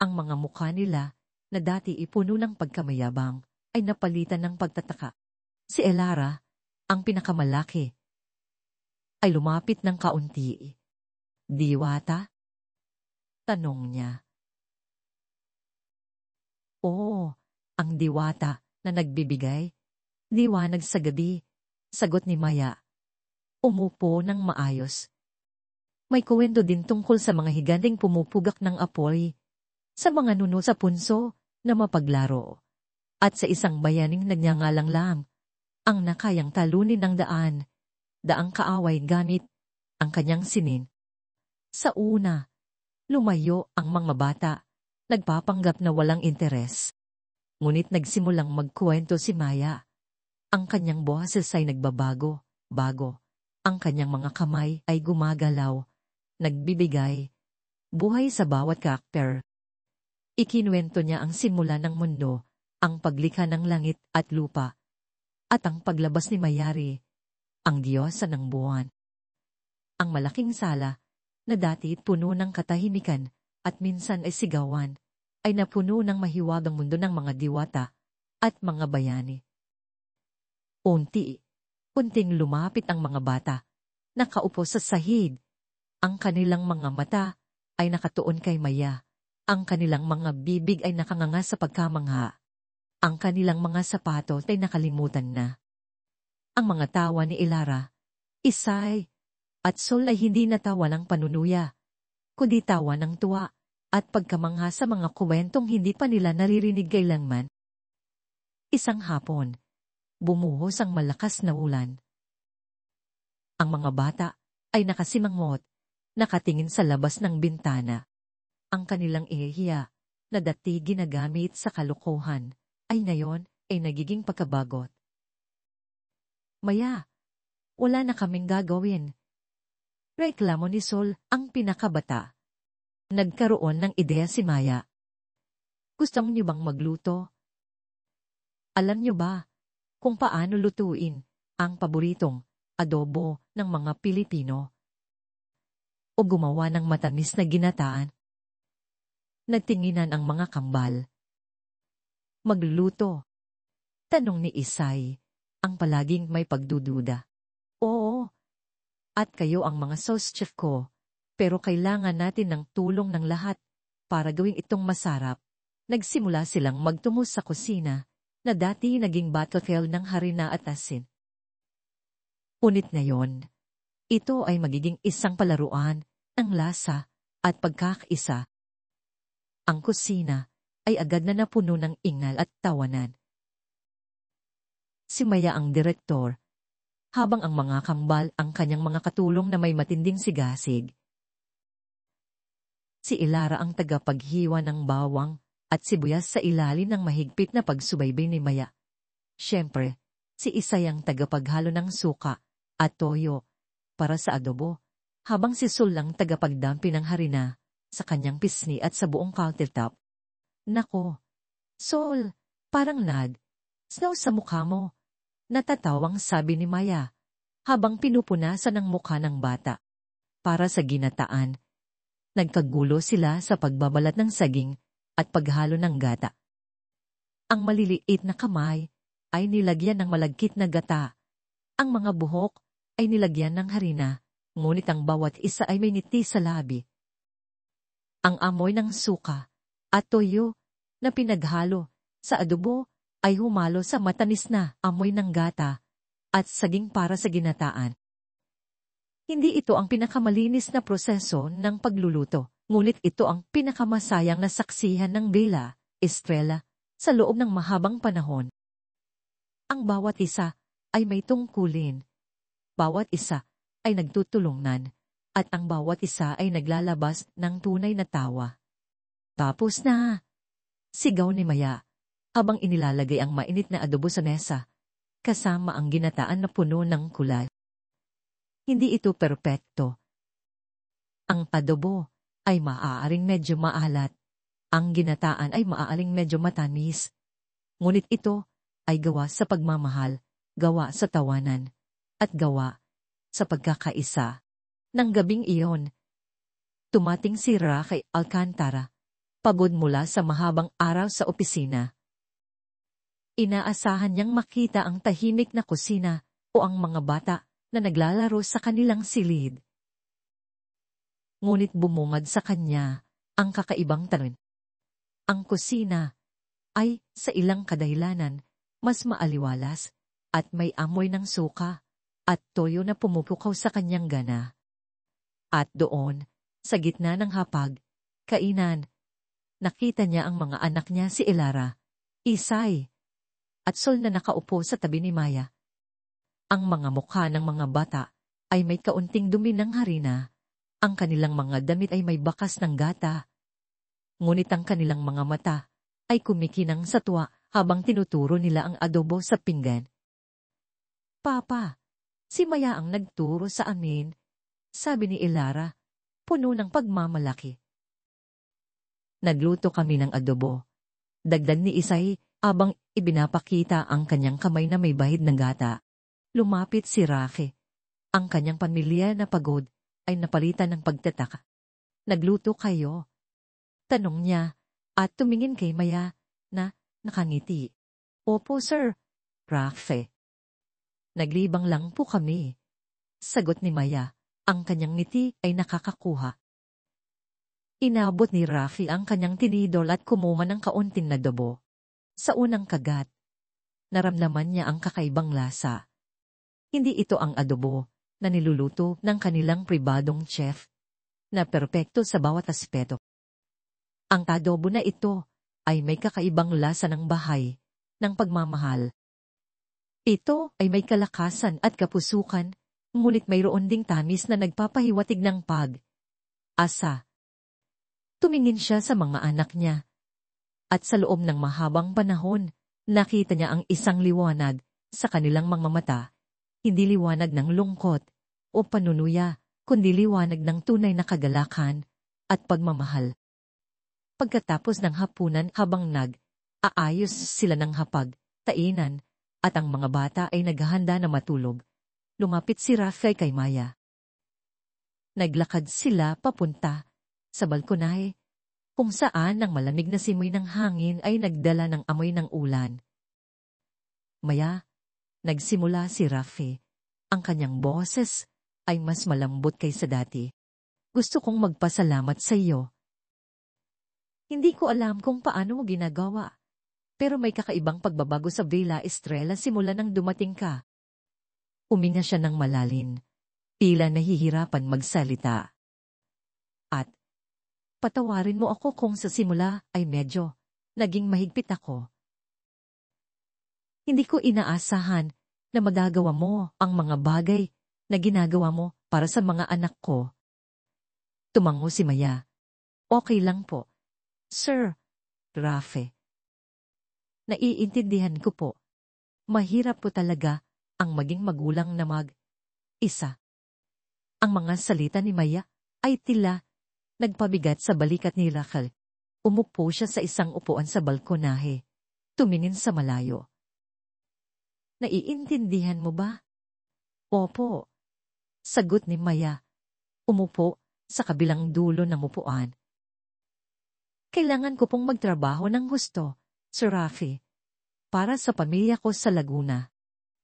Ang mga mukha nila na dati ipuno ng pagkamayabang ay napalitan ng pagtataka. Si Elara, ang pinakamalaki, ay lumapit ng kaunti. Diwata? Tanong niya. Oo, ang diwata na nagbibigay. Liwanag sa gabi, sagot ni Maya. Umupo ng maayos. May kuwento din tungkol sa mga higanteng pumupugak ng apoy, sa mga nuno sa punso na mapaglaro, at sa isang bayaning nagnyangalang lang, ang nakayang talunin ng daang kaaway gamit ang kanyang sinin. Sa una, lumayo ang mga bata, nagpapanggap na walang interes. Ngunit nagsimulang magkuwento si Maya. Ang kanyang boses ay nagbabago, ang kanyang mga kamay ay gumagalaw, nagbibigay buhay sa bawat karakter. Ikinuwento niya ang simula ng mundo, ang paglikha ng langit at lupa, at ang paglabas ni Mayari, ang diyosa ng buwan. Ang malaking sala, na dati puno ng katahimikan at minsan ay sigawan, ay napuno ng mahiwagang mundo ng mga diwata at mga bayani. Unting lumapit ang mga bata, nakaupo sa sahig. Ang kanilang mga mata ay nakatuon kay Maya. Ang kanilang mga bibig ay nakanganga sa pagkamangha. Ang kanilang mga sapatos ay nakalimutan na. Ang mga tawa ni Elara, Isay, at Sol ay hindi natawa ng panunuya, kundi tawa ng tuwa at pagkamangha sa mga kuwentong hindi pa nila naririnig kailanman. Isang hapon, bumuhos ang malakas na ulan. Ang mga bata ay nakasimangot, nakatingin sa labas ng bintana. Ang kanilang ihiya, na dati ginagamit sa kalokohan, ay ngayon ay nagiging pagkabagot. Maya, wala na kaming gagawin. Reklamo ni Sol, ang pinakabata. Nagkaroon ng ideya si Maya. Gusto niyo bang magluto? Alam niyo ba kung paano lutuin ang paboritong adobo ng mga Pilipino? O gumawa ng matamis na ginataan? Nagtinginan ang mga kambal. Magluluto? Tanong ni Isay, ang palaging may pagdududa. Oo, at kayo ang mga sauce chef ko, pero kailangan natin ng tulong ng lahat para gawing itong masarap. Nagsimula silang magtungo sa kusina na dati naging battlefield ng harina at asin. Ngunit ngayon, ito ay magiging isang palaruan ng lasa at pagkakaisa. Ang kusina ay agad na napuno ng ingal at tawanan. Si Maya ang direktor, habang ang mga kambal ang kanyang mga katulong na may matinding sigasig. Si Elara ang tagapaghiwa ng bawang at sibuyas sa ilalim ng mahigpit na pagsubaybay ni Maya. Siyempre, si Isay ang tagapaghalo ng suka at toyo para sa adobo, habang si Sol ang tagapagdampi ng harina sa kanyang pisni at sa buong countertop. Nako, Sol, parang snow sa mukha mo. Natatawang sabi ni Maya, habang pinupunasan ang mukha ng bata. Para sa ginataan, nagkagulo sila sa pagbabalat ng saging at paghalo ng gata. Ang maliliit na kamay ay nilagyan ng malagkit na gata. Ang mga buhok ay nilagyan ng harina, ngunit ang bawat isa ay may ngiti sa labi. Ang amoy ng suka at toyo na pinaghalo sa adobo ay humalo sa matamis na amoy ng gata at saging para sa ginataan. Hindi ito ang pinakamalinis na proseso ng pagluluto, ngunit ito ang pinakamasayang na saksihan ng Bella, Estrella, sa loob ng mahabang panahon. Ang bawat isa ay may tungkulin. Bawat isa ay nagtutulungan, at ang bawat isa ay naglalabas ng tunay na tawa. Tapos na! Sigaw ni Maya, habang inilalagay ang mainit na adobo sa mesa, kasama ang ginataan na puno ng kulay. Hindi ito perpekto. Ang adobo ay maaaring medyo maalat, ang ginataan ay maaaring medyo matamis. Ngunit ito ay gawa sa pagmamahal, gawa sa tawanan, at gawa sa pagkakaisa. Nang gabing iyon, tumating si Rocky Alcantara, pagod mula sa mahabang araw sa opisina. Inaasahan niyang makita ang tahimik na kusina o ang mga bata na naglalaro sa kanilang silid. Ngunit bumungad sa kanya ang kakaibang tanong. Ang kusina ay, sa ilang kadahilanan, mas maaliwalas at may amoy ng suka at toyo na pumupukaw sa kanyang gana. At doon, sa gitna ng hapag, kainan, nakita niya ang mga anak niya si Elara, Isay, at Sol na nakaupo sa tabi ni Maya. Ang mga mukha ng mga bata ay may kaunting dumi ng harina. Ang kanilang mga damit ay may bakas ng gata. Ngunit ang kanilang mga mata ay kumikinang sa tuwa habang tinuturo nila ang adobo sa pinggan. Papa, si Maya ang nagturo sa amin, sabi ni Elara, puno ng pagmamalaki. Nagluto kami ng adobo. Dagdag ni Isay habang ibinapakita ang kanyang kamay na may bahid ng gata. Lumapit si Rocky. Ang kanyang pamilya na pagod ay napalitan ng pagtataka. Nagluto kayo? Tanong niya at tumingin kay Maya na nakangiti. Opo, sir. Rocky. Naglibang lang po kami. Sagot ni Maya. Ang kanyang ngiti ay nakakakuha. Inabot ni Rocky ang kanyang tinidol at kumuha ng kaunting na adobo. Sa unang kagat, naramdaman niya ang kakaibang lasa. Hindi ito ang adobo na niluluto ng kanilang pribadong chef na perpekto sa bawat aspeto. Ang adobo na ito ay may kakaibang lasa ng bahay, ng pagmamahal. Ito ay may kalakasan at kapusukan, ngunit mayroon ding tamis na nagpapahiwatig ng pag-asa. Tumingin siya sa mga anak niya. At sa loob ng mahabang panahon, nakita niya ang isang liwanag sa kanilang mga mata. Hindi liwanag ng lungkot o panunuya, kundi liwanag ng tunay na kagalakan at pagmamahal. Pagkatapos ng hapunan habang aayos sila ng hapag, tainan, at ang mga bata ay naghahanda na matulog, lumapit si Rocky kay Maya. Naglakad sila papunta sa balkonahe, kung saan ang malamig na simoy ng hangin ay nagdala ng amoy ng ulan. Maya, nagsimula si Rocky. Ang kanyang boses ay mas malambot kaysa dati. Gusto kong magpasalamat sa iyo. Hindi ko alam kung paano mo ginagawa, pero may kakaibang pagbabago sa Villa Estrella simula nang dumating ka. Uminga siya ng malalim, tila nahihirapan magsalita. At, patawarin mo ako kung sa simula ay medyo naging mahigpit ako. Hindi ko inaasahan na magagawa mo ang mga bagay na ginagawa mo para sa mga anak ko. Tumango si Maya. Okay lang po, Sir Rocky. Naiintindihan ko po. Mahirap po talaga ang maging magulang na mag-isa. Ang mga salita ni Maya ay tila nagpabigat sa balikat ni Rocky. Umupo siya sa isang upuan sa balkonahe. Tumingin sa malayo. Naiintindihan mo ba? Opo. Sagot ni Maya. Umupo sa kabilang dulo ng upuan. Kailangan ko pong magtrabaho ng gusto, Sir Rocky. Para sa pamilya ko sa Laguna.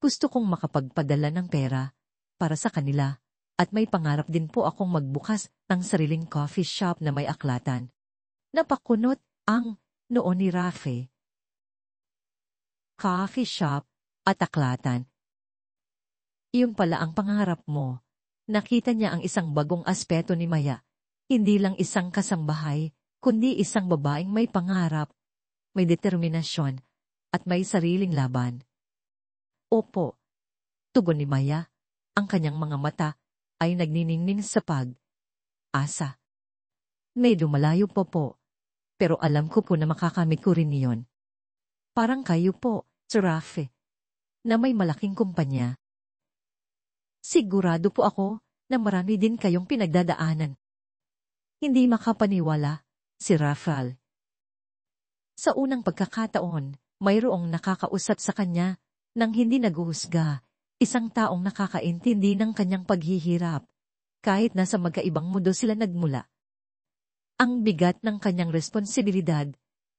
Gusto kong makapagpadala ng pera para sa kanila at may pangarap din po akong magbukas ng sariling coffee shop na may aklatan. Napakunot ang noo ni Rocky. Coffee shop at aklatan. Iyon pala ang pangarap mo. Nakita niya ang isang bagong aspeto ni Maya. Hindi lang isang kasambahay, kundi isang babaeng may pangarap, may determinasyon, at may sariling laban. Opo, tugon ni Maya. Ang kanyang mga mata ay nagniningning sa pag-asa. Medyo malayo po, pero alam ko po na makakamit ko rin iyon. Parang kayo po, Sir Rocky, na may malaking kumpanya. Sigurado po ako na marami din kayong pinagdadaanan. Hindi makapaniwala, si Rafael. Sa unang pagkakataon, mayroong nakakausap sa kanya nang hindi naguhusga, isang taong nakakaintindi ng kanyang paghihirap. kahit nasa magkaibang mundo sila nagmula. Ang bigat ng kanyang responsibilidad,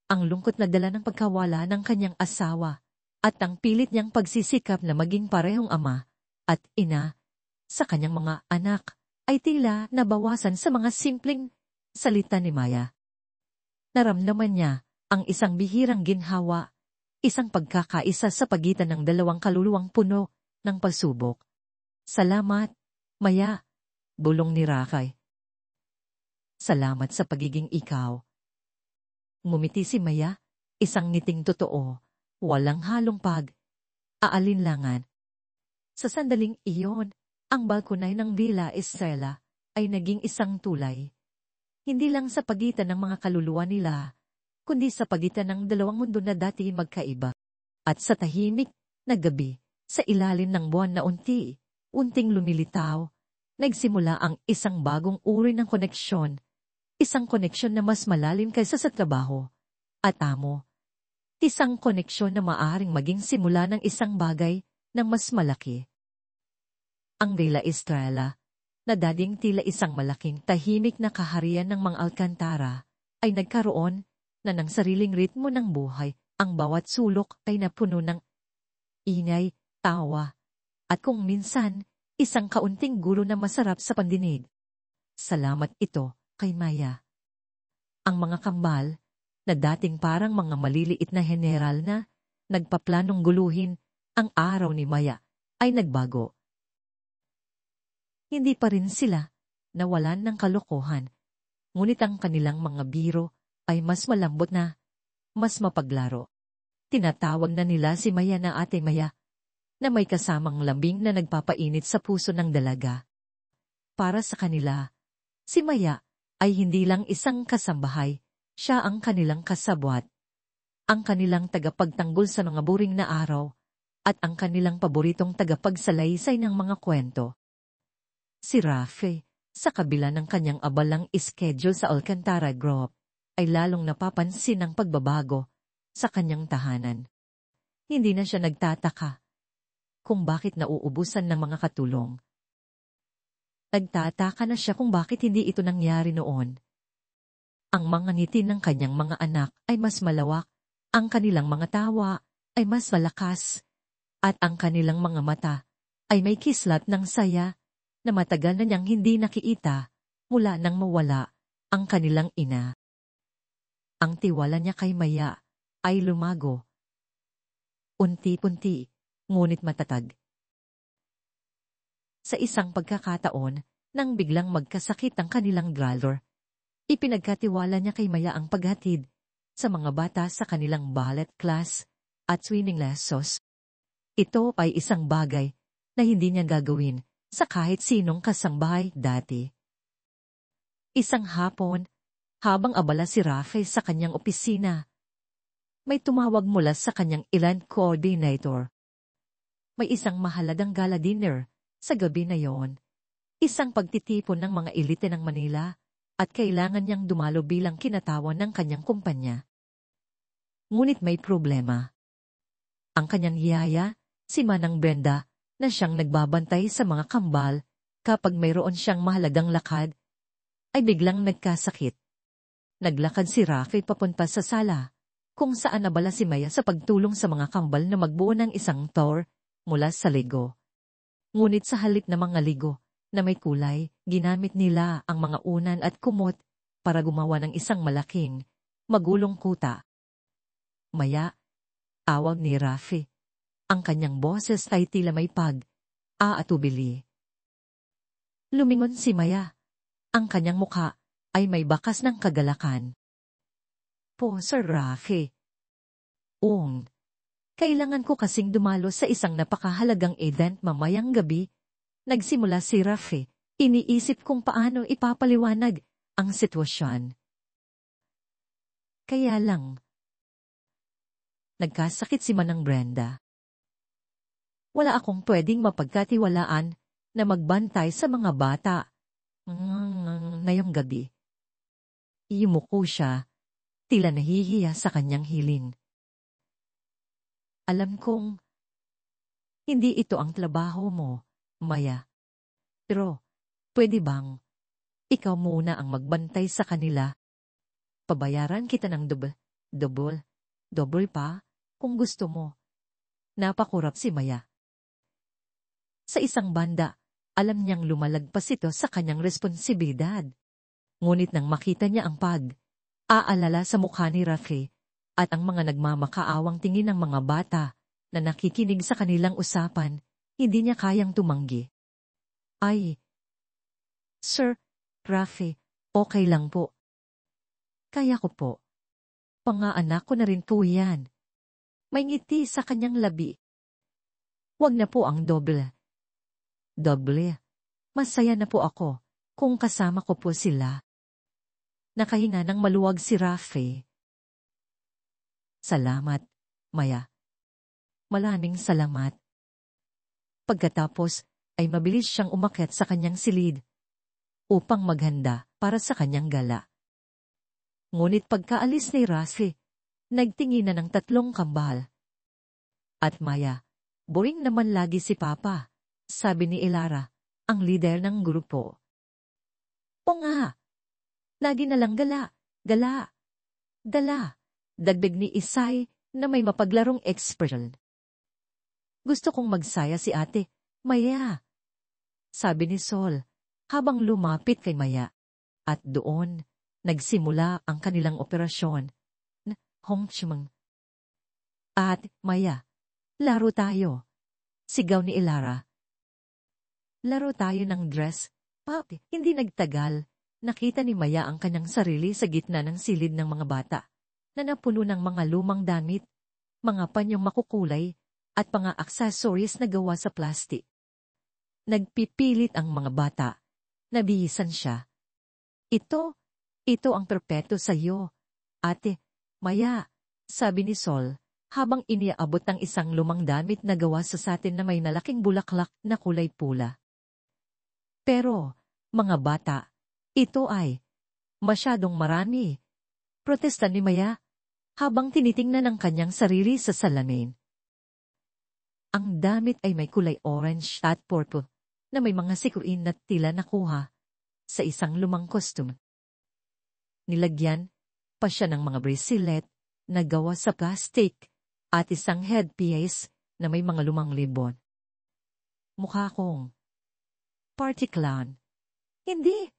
ang lungkot na dala ng pagkawala ng kanyang asawa, at ang pilit niyang pagsisikap na maging parehong ama at ina sa kanyang mga anak, ay tila nabawasan sa mga simpleng salita ni Maya. Naramdaman niya ang isang bihirang ginhawa, isang pagkakaisa sa pagitan ng dalawang kaluluwang puno ng pagsubok. Salamat, Maya, bulong ni Rakay. Salamat sa pagiging ikaw. Ngumiti si Maya, isang ngiting totoo, walang halong aalinlangan. Sa sandaling iyon, ang balkonay ng Villa Estrella ay naging isang tulay. Hindi lang sa pagitan ng mga kaluluwa nila, kundi sa pagitan ng dalawang mundo na dati magkaiba. At sa tahimik na gabi, sa ilalim ng buwan na unting lumilitaw, nagsimula ang isang bagong uri ng koneksyon. Isang koneksyon na mas malalim kaysa sa trabaho at amo. Isang koneksyon na maaring maging simula ng isang bagay na mas malaki. Ang Villa Estrella, na dating tila isang malaking tahimik na kaharian ng mga Alcantara, ay nagkaroon na ng sariling ritmo ng buhay. Ang bawat sulok ay napuno ng ingay, tawa, at kung minsan, isang kaunting gulo na masarap sa pandinig. Salamat ito kay Maya. Ang mga kambal, na dating parang mga maliliit na general na nagpaplanong guluhin ang araw ni Maya, ay nagbago. Hindi pa rin sila nawalan ng kalokohan, ngunit ang kanilang mga biro ay mas malambot na, mas mapaglaro. Tinatawag na nila si Maya na Ate Maya, na may kasamang lambing na nagpapainit sa puso ng dalaga. Para sa kanila, si Maya ay hindi lang isang kasambahay, siya ang kanilang kasabwat, ang kanilang tagapagtanggol sa mga buring na araw, at ang kanilang paboritong tagapagsalaysay ng mga kwento. Si Rafe, sa kabila ng kanyang abalang schedule sa Alcantara Grove, ay lalong napapansin ang pagbabago sa kanyang tahanan. Hindi na siya nagtataka kung bakit nauubusan ng mga katulong. Nagtataka na siya kung bakit hindi ito nangyari noon. Ang mga ngiti ng kanyang mga anak ay mas malawak, ang kanilang mga tawa ay mas malakas, at ang kanilang mga mata ay may kislat ng saya na matagal na niyang hindi nakiita mula nang mawala ang kanilang ina. Ang tiwala niya kay Maya ay lumago. Unti-unti, ngunit matatag. Sa isang pagkakataon, nang biglang magkasakit ang kanilang driller, ipinagkatiwala niya kay Maya ang paghatid sa mga bata sa kanilang ballet class at swimming lessons. Ito ay isang bagay na hindi niya gagawin sa kahit sinong kasambahay dati. Isang hapon, habang abala si Rafe sa kanyang opisina, may tumawag mula sa kanyang event coordinator. May isang mahalagang gala dinner sa gabi na yon. Isang pagtitipon ng mga elite ng Manila at kailangan niyang dumalo bilang kinatawan ng kanyang kumpanya. Ngunit may problema. Ang kanyang yaya, si Manang Brenda, na siyang nagbabantay sa mga kambal kapag mayroon siyang mahalagang lakad, ay biglang nagkasakit. Naglakad si Rafe papunta sa sala, kung saan nabala si Maya sa pagtulong sa mga kambal na magbuo ng isang tower mula sa Lego. Ngunit sa halip na mga Lego na may kulay, ginamit nila ang mga unan at kumot para gumawa ng isang malaking, magulong kuta. Maya, tawag ni Rafe. Ang kanyang boses ay tila may pag-aatubili. Lumingon si Maya. Ang kanyang mukha ay may bakas ng kagalakan. Po, Sir Rafe. Kailangan ko kasing dumalo sa isang napakahalagang event mamayang gabi. Nagsimula si Rafe. Iniisip kung paano ipapaliwanag ang sitwasyon. Kaya lang, nagkasakit si Manang Brenda. Wala akong pwedeng mapagkatiwalaan na magbantay sa mga bata. Ngayong gabi. Yumuko siya, tila nahihiya sa kanyang hiling. Alam kong hindi ito ang trabaho mo, Maya. Pero Pwede bang ikaw muna ang magbantay sa kanila? Pabayaran kita ng double pa, kung gusto mo. Napakurap si Maya. Sa isang banda, alam niyang lumalagpas ito sa kanyang responsibilidad. Ngunit nang makita niya ang aalala sa mukha ni Rafi at ang mga nagmamakaawang tingin ng mga bata na nakikinig sa kanilang usapan, hindi niya kayang tumanggi. Ay, Sir Rafi, okay lang po. Kaya ko po. Pangaanak ko na rin po yan. May ngiti sa kanyang labi. Wag na po ang doble. Masaya na po ako kung kasama ko po sila. Nakahinga ng maluwag si Rafi. Salamat, Maya. Maraming salamat. Pagkatapos ay mabilis siyang umakyat sa kanyang silid upang maghanda para sa kanyang gala. Ngunit pagkaalis ni Rafi, nagtinginan ng 3 kambal. At Maya, boring naman lagi si Papa, sabi ni Elara, ang lider ng grupo. O nga, lagi na lang gala, dala, dagdag ni Isay na may mapaglarong expert. Gusto kong magsaya si ate, Maya, sabi ni Sol, habang lumapit kay Maya. At doon, nagsimula ang kanilang operasyon. Hongchimang. At, Maya, laro tayo. Sigaw ni Elara. Laro tayo ng dress. Papi, hindi nagtagal. Nakita ni Maya ang kanyang sarili sa gitna ng silid ng mga bata, na napuno ng mga lumang damit, mga panyong makukulay, at mga accessories na gawa sa plastik. Nagpipilit ang mga bata. Nabihisan siya. Ito ang perpeto sa iyo, ate, Maya, sabi ni Sol, habang iniaabot ng isang lumang damit na gawa sa satin na may nalaking bulaklak na kulay pula. Pero, mga bata, ito ay masyadong marami. Protesta ni Maya, habang tinitingnan ang kanyang sarili sa salamin. Ang damit ay may kulay orange at purple, na may mga sikuin na tila nakuha sa isang lumang costume. Nilagyan pa siya ng mga bracelet na gawa sa plastic at isang headpiece na may mga lumang libon. Mukha kong party clown. Hindi.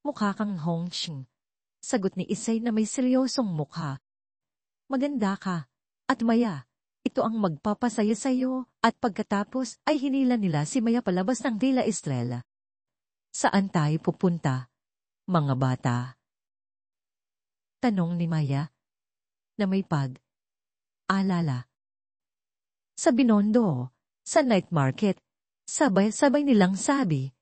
Mukha kang Hongching. Sagot ni Isay na may seryosong mukha. Maganda ka. At Maya, ito ang magpapasaya sa iyo. At pagkatapos ay hinila nila si Maya palabas ng Villa Estrella. Saan tayo pupunta, mga bata? Tanong ni Maya, na may alala. Sa Binondo, sa night market, sabay-sabay nilang sabi.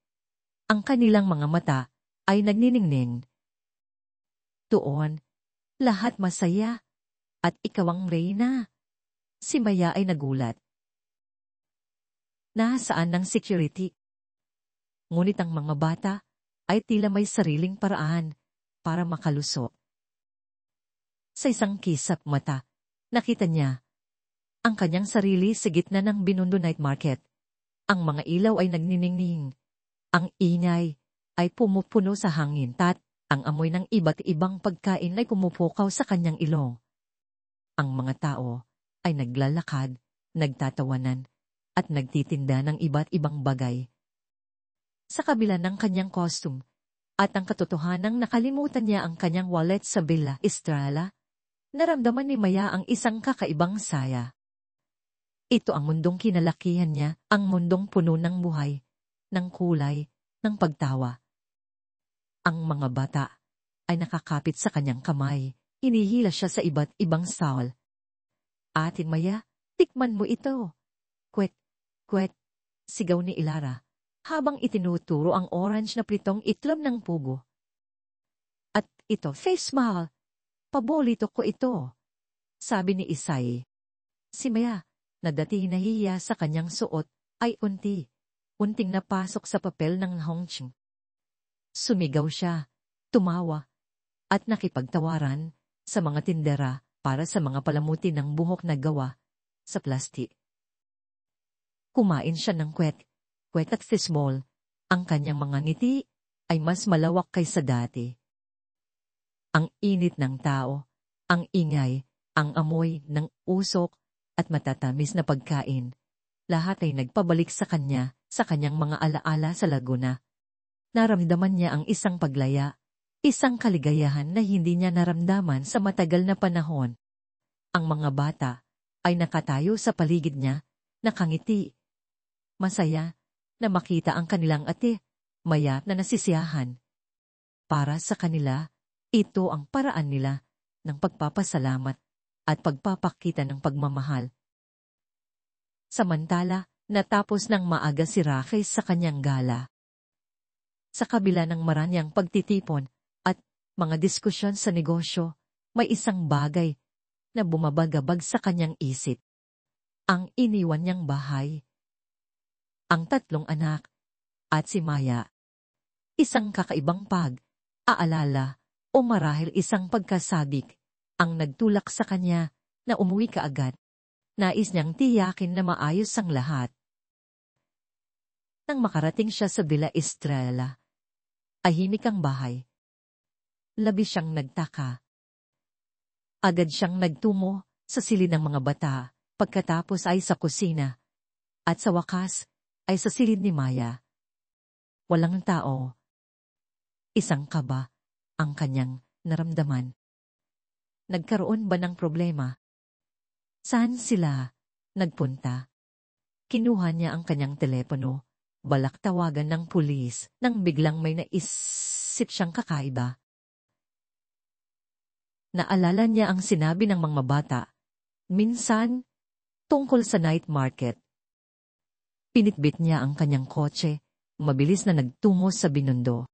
Ang kanilang mga mata ay nagniningning. Doon, lahat masaya, at ikaw ang reyna. Si Maya ay nagulat. Nasaan ng security? Ngunit ang mga bata ay tila may sariling paraan para makalusot. Sa isang kisap mata, nakita niya ang kanyang sarili sa gitna ng Binondo night market. Ang mga ilaw ay nagniningning. Ang ingay ay pumupuno sa hangin at ang amoy ng iba't ibang pagkain ay pumupukaw sa kanyang ilong. Ang mga tao ay naglalakad, nagtatawanan, at nagtitinda ng iba't ibang bagay. Sa kabila ng kanyang costume, at ang katotohanang nakalimutan niya ang kanyang wallet sa Villa Estrella, naramdaman ni Maya ang isang kakaibang saya. Ito ang mundong kinalakihan niya, ang mundong puno ng buhay, ng kulay, ng pagtawa. Ang mga bata ay nakakapit sa kanyang kamay, hinihila siya sa iba't ibang style. Atin Maya, tikman mo ito. Kwet, sigaw ni Elara, habang itinuturo ang orange na pritong itlog ng pugo. At ito, face smile. Paborito ko ito, sabi ni Isay. Si Maya, na dati nahihiya sa kanyang suot, ay unting napasok sa papel ng Hongching. Sumigaw siya, tumawa, at nakipagtawaran sa mga tindera para sa mga palamuti ng buhok na gawa sa plastik. Kumain siya ng kwet at fishball, Ang kanyang mga ngiti ay mas malawak kaysa dati. Ang init ng tao, ang ingay, ang amoy ng usok at matatamis na pagkain, lahat ay nagpabalik sa kanya sa kanyang mga alaala sa Laguna. Naramdaman niya ang isang paglaya, isang kaligayahan na hindi niya naramdaman sa matagal na panahon. Ang mga bata ay nakatayo sa paligid niya, nakangiti. Masaya na makita ang kanilang ate, maya na nasisiyahan. Para sa kanila, ito ang paraan nila ng pagpapasalamat at pagpapakita ng pagmamahal. Samantala, natapos ng maaga si Raquel sa kanyang gala. Sa kabila ng maranyang pagtitipon at mga diskusyon sa negosyo, may isang bagay na bumabagabag sa kanyang isip. Ang iniwan niyang bahay. Ang 3 anak at si Maya. Isang kakaibang pag-aalala o marahil isang pagkasabik ang nagtulak sa kanya na umuwi kaagad. Nais niyang tiyakin na maayos ang lahat. Nang makarating siya sa Villa Estrella, tahimik ang bahay. Labis siyang nagtaka. Agad siyang nagtungo sa silid ng mga bata, pagkatapos ay sa kusina, at sa wakas ay sa silid ni Maya. Walang tao. Isang kaba ang kanyang naramdaman. Nagkaroon ba ng problema? Saan sila nagpunta? Kinuha niya ang kanyang telepono, balak tawagan ng pulis nang biglang may naisip siyang kakaiba. Naalala niya ang sinabi ng mga bata, minsan, tungkol sa night market. Pinitbit niya ang kanyang kotse, mabilis na nagtungo sa Binondo.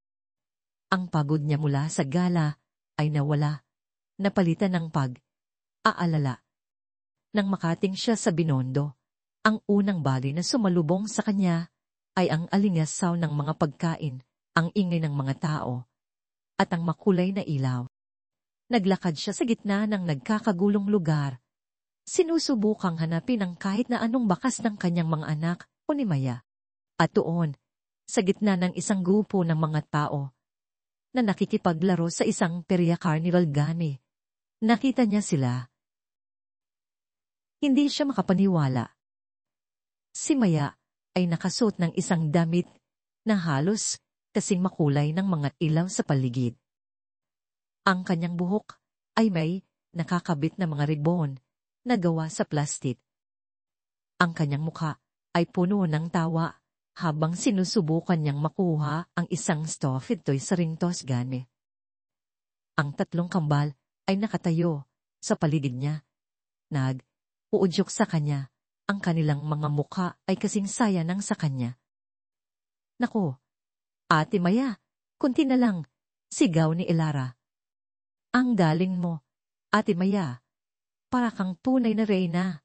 Ang pagod niya mula sa gala ay nawala, napalitan ng pag-aalala. Nang makating siya sa Binondo, ang unang bagay na sumalubong sa kanya ay ang alingasaw ng mga pagkain, ang ingay ng mga tao, at ang makulay na ilaw. Naglakad siya sa gitna ng nagkakagulong lugar. Sinusubukang hanapin ang kahit na anong bakas ng kanyang mga anak o ni Maya. At doon, sa gitna ng isang grupo ng mga tao na nakikipaglaro sa isang Peria Carnival Gani, nakita niya sila. Hindi siya makapaniwala. Si Maya ay nakasuot ng isang damit na halos kasing makulay ng mga ilaw sa paligid. Ang kanyang buhok ay may nakakabit na mga ribon na gawa sa plastik. Ang kanyang mukha ay puno ng tawa habang sinusubukan niyang makuha ang isang stuffed toy sa Rintos Gani. Ang 3 kambal ay nakatayo sa paligid niya. Nag-uudyok sa kanya. Ang kanilang mga mukha ay kasing saya ng sa kanya. Naku, Ate Maya, kunti na lang, sigaw ni Elara. Ang galing mo, Ate Maya. Para kang tunay na reyna,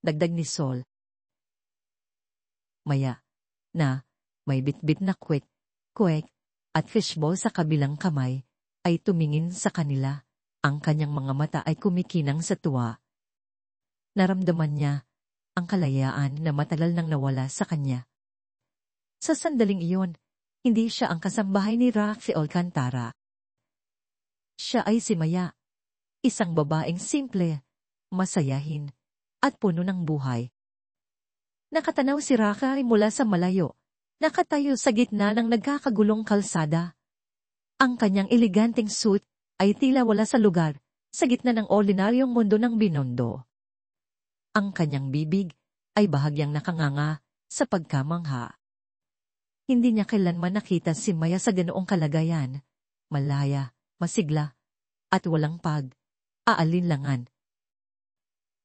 dagdag ni Sol. Maya, na may bitbit na kwek, at fishball sa kabilang kamay, ay tumingin sa kanila. Ang kanyang mga mata ay kumikinang sa tuwa. Naramdaman niya ang kalayaan na matagal nang nawala sa kanya. Sa sandaling iyon, hindi siya ang kasambahay ni Raquel Alcantara. Siya ay si Maya, isang babaeng simple, masayahin, at puno ng buhay. Nakatanaw si Raquel mula sa malayo, nakatayo sa gitna ng nagkakagulong kalsada. Ang kanyang eleganteng suit ay tila wala sa lugar, sa gitna ng ordinaryong mundo ng Binondo. Ang kanyang bibig ay bahagyang nakanganga sa pagkamangha. Hindi niya kailanman nakita si Maya sa ganoong kalagayan, malaya, masigla, at walang pag-aalinlangan.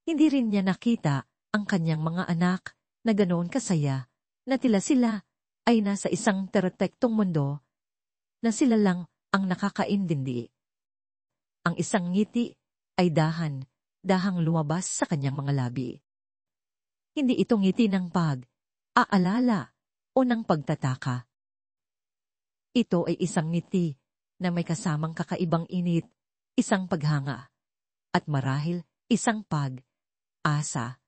Hindi rin niya nakita ang kanyang mga anak na ganoon kasaya, na tila sila ay nasa isang perpektong mundo, na sila lang ang nakakaintindi. Ang isang ngiti ay dahang lumabas sa kanyang mga labi. Hindi ito ngiti ng pag-aalala o ng pagtataka. Ito ay isang ngiti na may kasamang kakaibang init, isang paghanga, at marahil isang pag-asa.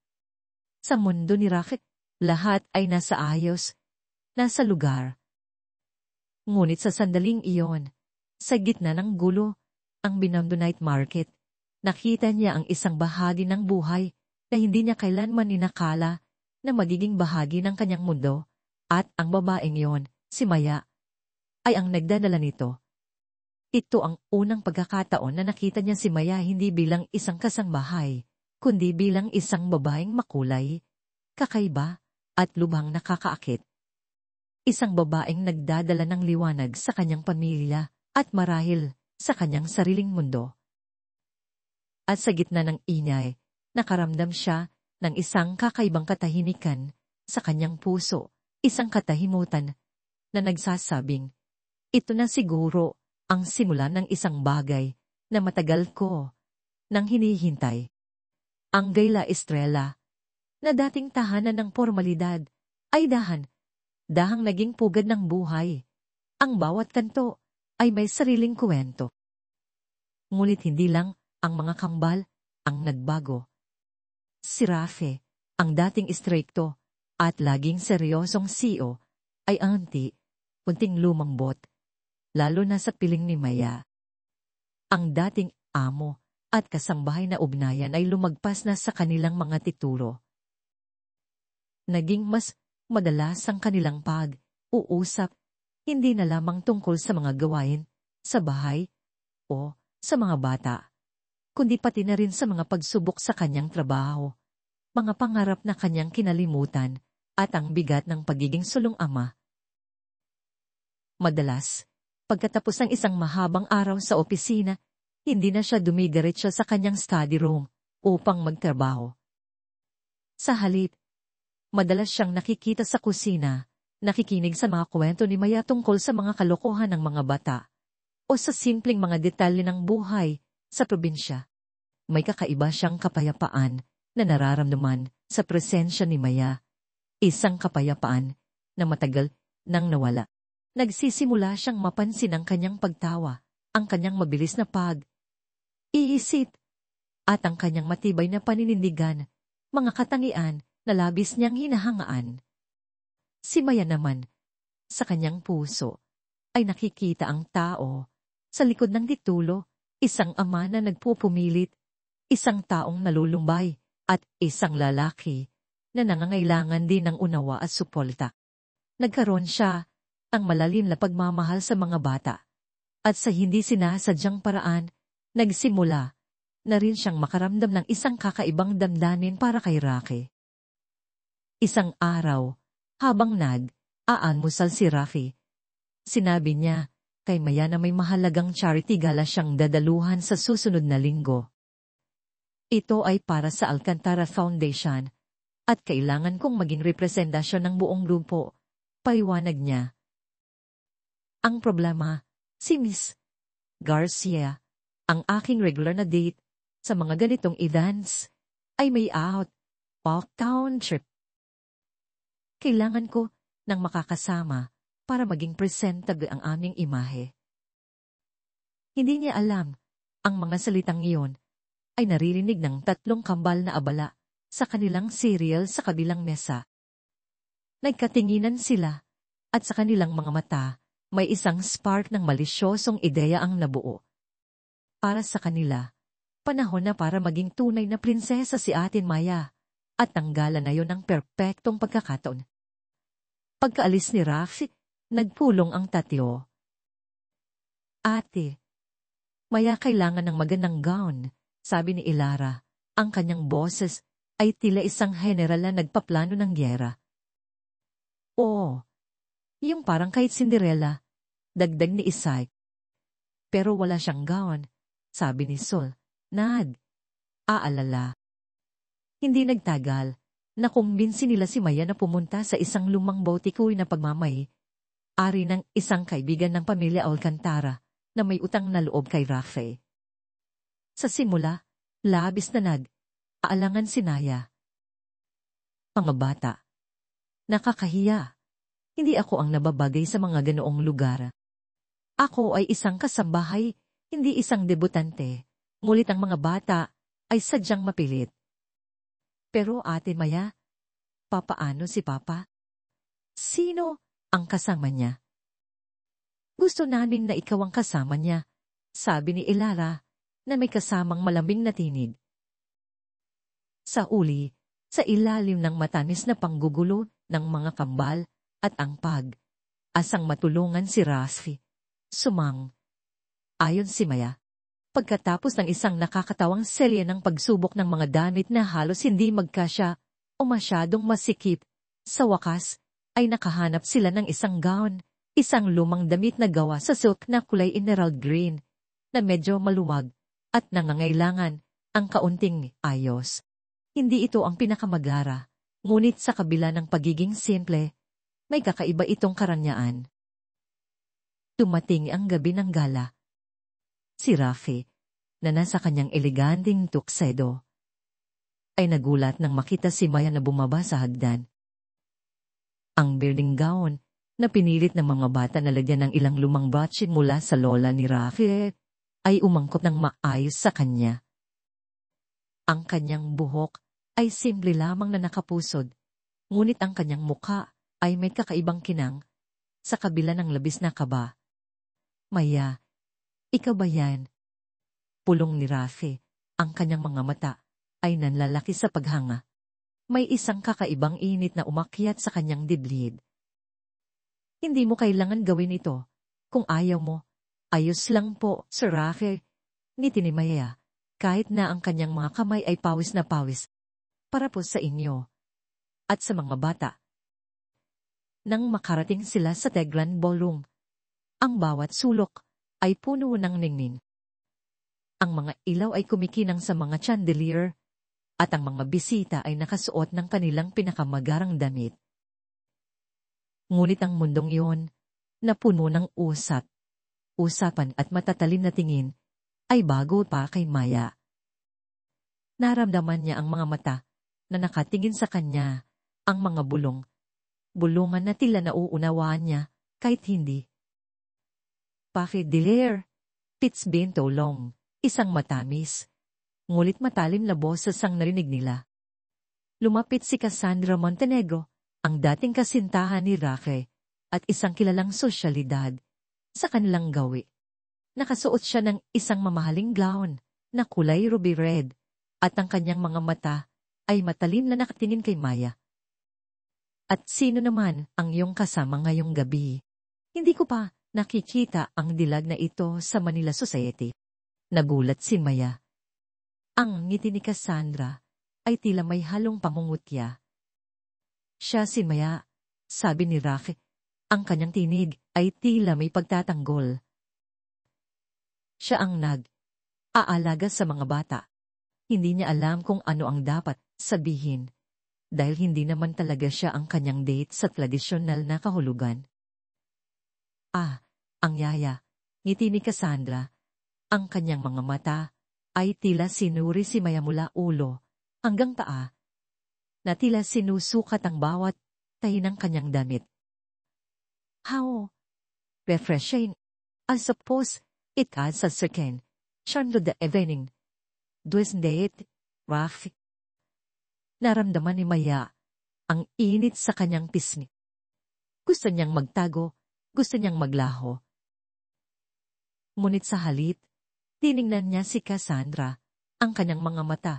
Sa mundo ni Raquel, lahat ay nasa ayos, nasa lugar, Ngunit sa sandaling iyon, sa gitna ng gulo, ang Binondo Night Market, nakita niya ang isang bahagi ng buhay na hindi niya kailanman inakala na magiging bahagi ng kanyang mundo, at ang babaeng iyon, si Maya, ay ang nagdadala nito. Ito ang unang pagkakataon na nakita niya si Maya hindi bilang isang kasambahay, kundi bilang isang babaeng makulay, kakaiba, at lubhang nakakaakit. Isang babaeng nagdadala ng liwanag sa kanyang pamilya at marahil sa kanyang sariling mundo. At sa gitna ng ingay, nakaramdam siya ng isang kakaibang katahimikan sa kanyang puso, isang katahimutan na nagsasabing, ito na siguro ang simula ng isang bagay na matagal ko nang hinihintay. Ang Gayla Estrella, na dating tahanan ng formalidad, ay dahang naging pugad ng buhay. Ang bawat kanto ay may sariling kwento. Ngunit hindi lang ang mga kambal ang nagbago. Si Rafe, ang dating istrikto at laging seryosong CEO, ay kunting lumambot, lalo na sa piling ni Maya. Ang dating amo at kasambahay na ugnayan ay lumagpas na sa kanilang mga titulo. Naging mas madalas ang kanilang pag-uusap, hindi na lamang tungkol sa mga gawain, sa bahay, o sa mga bata, kundi pati na rin sa mga pagsubok sa kanyang trabaho, mga pangarap na kanyang kinalimutan, at ang bigat ng pagiging sulong ama. Madalas, pagkatapos ng isang mahabang araw sa opisina, hindi na siya dumidiretso sa kanyang study room upang magtrabaho. Sa halip, madalas siyang nakikita sa kusina, nakikinig sa mga kwento ni Maya tungkol sa mga kalokohan ng mga bata, o sa simpleng mga detalye ng buhay sa probinsya. May kakaiba siyang kapayapaan na nararamdaman sa presensya ni Maya, isang kapayapaan na matagal nang nawala. Nagsisimula siyang mapansin ang kanyang pagtawa, ang kanyang mabilis na pag-iisip, at ang kanyang matibay na paninindigan, mga katangian na labis niyang hinahangaan. Si Maya naman, sa kanyang puso, ay nakikita ang tao sa likod ng titulo, isang ama na nagpupumilit, isang taong nalulumbay, at isang lalaki na nangangailangan din ng unawa at suporta. Nagkaroon siya ang malalim na pagmamahal sa mga bata, at sa hindi sinasadyang paraan, nagsimula na rin siyang makaramdam ng isang kakaibang damdamin para kay Rafi. Isang araw, habang nag-aanmusal si Rafi, sinabi niya kay Maya na may mahalagang charity gala siyang dadaluhan sa susunod na linggo. Ito ay para sa Alcantara Foundation, at kailangan kong maging representasyon ng buong grupo, paliwanag niya. Ang problema, si Miss Garcia, ang aking regular na date sa mga ganitong events, ay may out-of-town trip. Kailangan ko ng makakasama para maging presentable ang aming imahe. Hindi niya alam, ang mga salitang iyon ay naririnig ng 3 kambal na abala sa kanilang cereal sa kabilang mesa. Nagkatinginan sila, at sa kanilang mga mata, may isang spark ng malisyosong ideya ang nabuo. Para sa kanila, panahon na para maging tunay na prinsesa si Atin Maya, at tanggalan na yon ng perpektong pagkakataon. Pagkaalis ni Rafi, nagpulong ang tatlo. Ate, Maya kailangan ng magandang gown, sabi ni Ilara. Ang kanyang boses ay tila isang general na nagpaplano ng gyera. Oo, yung parang kahit Cinderella, dagdag ni Isay. Pero wala siyang gown, sabi ni Sol. Aalala. Hindi nagtagal, nakumbinsi nila si Maya na pumunta sa isang lumang botikoy na pagmamay-ari ng isang kaibigan ng pamilya Alcantara na may utang na loob kay Rafe. Sa simula, labis na aalangan si Naya. Mga bata. Nakakahiya. Hindi ako ang nababagay sa mga ganoong lugar. Ako ay isang kasambahay, hindi isang debutante. Ngunit ang mga bata ay sadyang mapilit. Pero Ate Maya, papaano si Papa? Sino ang kasama niya? Gusto namin na ikaw ang kasama niya, sabi ni Elara, na may kasamang malamig na tinig. Sa uli, sa ilalim ng matamis na panggugulo ng mga kambal at ang asang matulungan si Rafi. Ayon si Maya. Pagkatapos ng isang nakakatawang selya ng pagsubok ng mga damit na halos hindi magkasya o masyadong masikip, sa wakas ay nakahanap sila ng isang gown, isang lumang damit na gawa sa silk na kulay emerald green, na medyo maluwag at nangangailangan ang kaunting ayos. Hindi ito ang pinakamagara, ngunit sa kabila ng pagiging simple, may kakaiba itong karanyaan. Dumating ang gabi ng gala. Si Rafi, na nasa kanyang eleganteng tuxedo, ay nagulat nang makita si Maya na bumaba sa hagdan. Ang birding gown na pinilit ng mga bata na lagyan ng ilang lumang batsi mula sa lola ni Rafi ay umangkot ng maayos sa kanya. Ang kanyang buhok ay simple lamang na nakapusod, ngunit ang kanyang mukha ay may kakaibang kinang sa kabila ng labis na kaba. Maya, ikaw ba yan? Pulong ni Rafi, ang kanyang mga mata ay nanlalaki sa paghanga. May isang kakaibang init na umakyat sa kanyang dibdib. Hindi mo kailangan gawin ito. Kung ayaw mo, ayos lang po, Sir Rafi. Ngiti ni Maya, kahit na ang kanyang mga kamay ay pawis na pawis. Para po sa inyo. At sa mga bata. Nang makarating sila sa Tegran Ballroom, ang bawat sulok ay puno ng ningning. Ang mga ilaw ay kumikinang sa mga chandelier, at ang mga bisita ay nakasuot ng kanilang pinakamagarang damit. Ngunit ang mundong iyon, na puno ng usapan at matatalim na tingin, ay bago pa kay Maya. Naramdaman niya ang mga mata na nakatingin sa kanya, ang mga bulungan na tila nauunawaan niya kahit hindi. Bakit Dilaire? It's been too long. Isang matamis, ngulit matalim na boses ang narinig nila. Lumapit si Cassandra Montenegro, ang dating kasintahan ni Rafe, at isang kilalang sosyalidad sa kanilang gawi. Nakasuot siya ng isang mamahaling gown na kulay ruby red, at ang kanyang mga mata ay matalim na nakatingin kay Maya. At sino naman ang iyong kasama ngayong gabi? Hindi ko pa nakikita ang dilag na ito sa Manila Society. Nagulat si Maya. Ang ngiti ni Cassandra ay tila may halong pangungutya. Siya si Maya, sabi ni Rafi. Ang kanyang tinig ay tila may pagtatanggol. Siya ang aalaga sa mga bata. Hindi niya alam kung ano ang dapat sabihin, dahil hindi naman talaga siya ang kanyang date sa tradisyonal na kahulugan. Ang yaya, ngiti ni Cassandra. Ang kanyang mga mata ay tila sinuri si Maya mula ulo hanggang paa, na tila sinusukat ang bawat tahi ng kanyang damit. How refreshing! I suppose it adds a certain charm to the evening. Doesn't it, Rafi? Naramdaman ni Maya ang init sa kanyang pisngi. Gusto niyang magtago, gusto niyang maglaho. Ngunit sa halip, tiningnan niya si Cassandra. Ang kanyang mga mata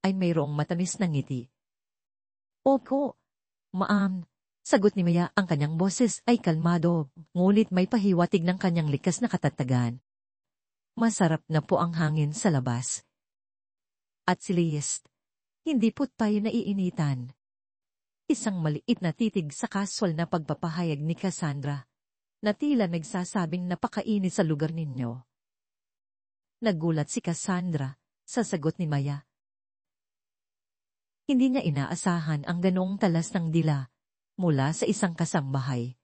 ay mayroong matamis na ngiti. Opo, ma'am, sagot ni Maya. Ang kanyang boses ay kalmado, ngunit may pahiwatig ng kanyang likas na katatagan. Masarap na po ang hangin sa labas. At si Liest, hindi po tayo naiinitan. Isang maliit na titig sa kaswal na pagpapahayag ni Cassandra, na tila nagsasabing napakainit sa lugar ninyo. Nagulat si Cassandra sa sagot ni Maya. Hindi niya inaasahan ang ganoong talas ng dila mula sa isang kasambahay.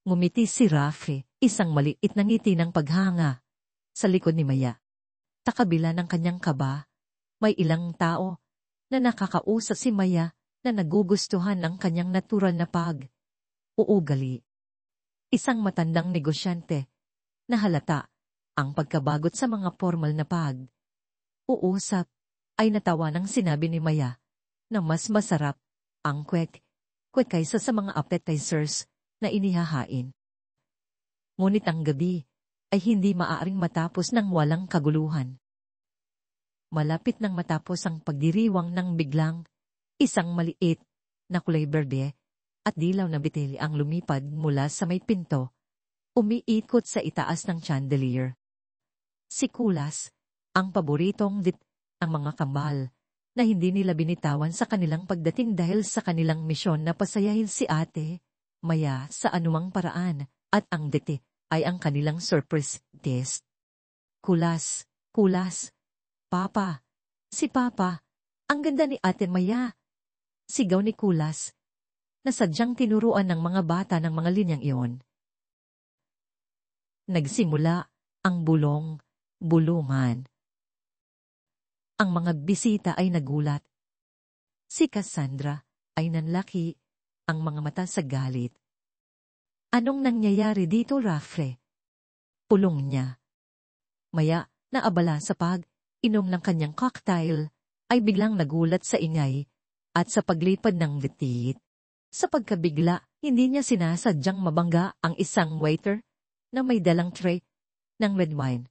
Ngumiti si Rafi, isang maliit na ngiti ng paghanga sa likod ni Maya. Sa kabila ng kanyang kaba, may ilang tao na nakakausap si Maya na nagugustuhan ng kanyang natural na uugali. Isang matandang negosyante na halata ang pagkabagot sa mga formal na uusap ay natawa nang sinabi ni Maya na mas masarap ang kwek kaysa sa mga appetizers na inihahain. Ngunit ang gabi ay hindi maaaring matapos ng walang kaguluhan. Malapit nang matapos ang pagdiriwang ng biglang, isang maliit na kulay berde at dilaw na bitili ang lumipad mula sa may pinto, umiikot sa itaas ng chandelier. Si Kulas, ang paboritong ng mga kambal, na hindi nila binitawan sa kanilang pagdating dahil sa kanilang misyon na pasayahin si Ate Maya sa anumang paraan, at ang dete ay ang kanilang surprise guest. Kulas, Kulas, Papa, si Papa, ang ganda ni Ate Maya. Sigaw ni Kulas, na sadyang tinuruan ng mga bata ng mga linyang iyon. Nagsimula ang bulungan. Ang mga bisita ay nagulat. Si Cassandra ay nanlaki, ang mga mata sa galit. Anong nangyayari dito, Rafe? Pulong niya. Maya, naabala sa pag-inom ng kanyang cocktail, ay biglang nagulat sa ingay at sa paglipad ng litit. Sa pagkabigla, hindi niya sinasadyang mabangga ang isang waiter na may dalang tray ng red wine.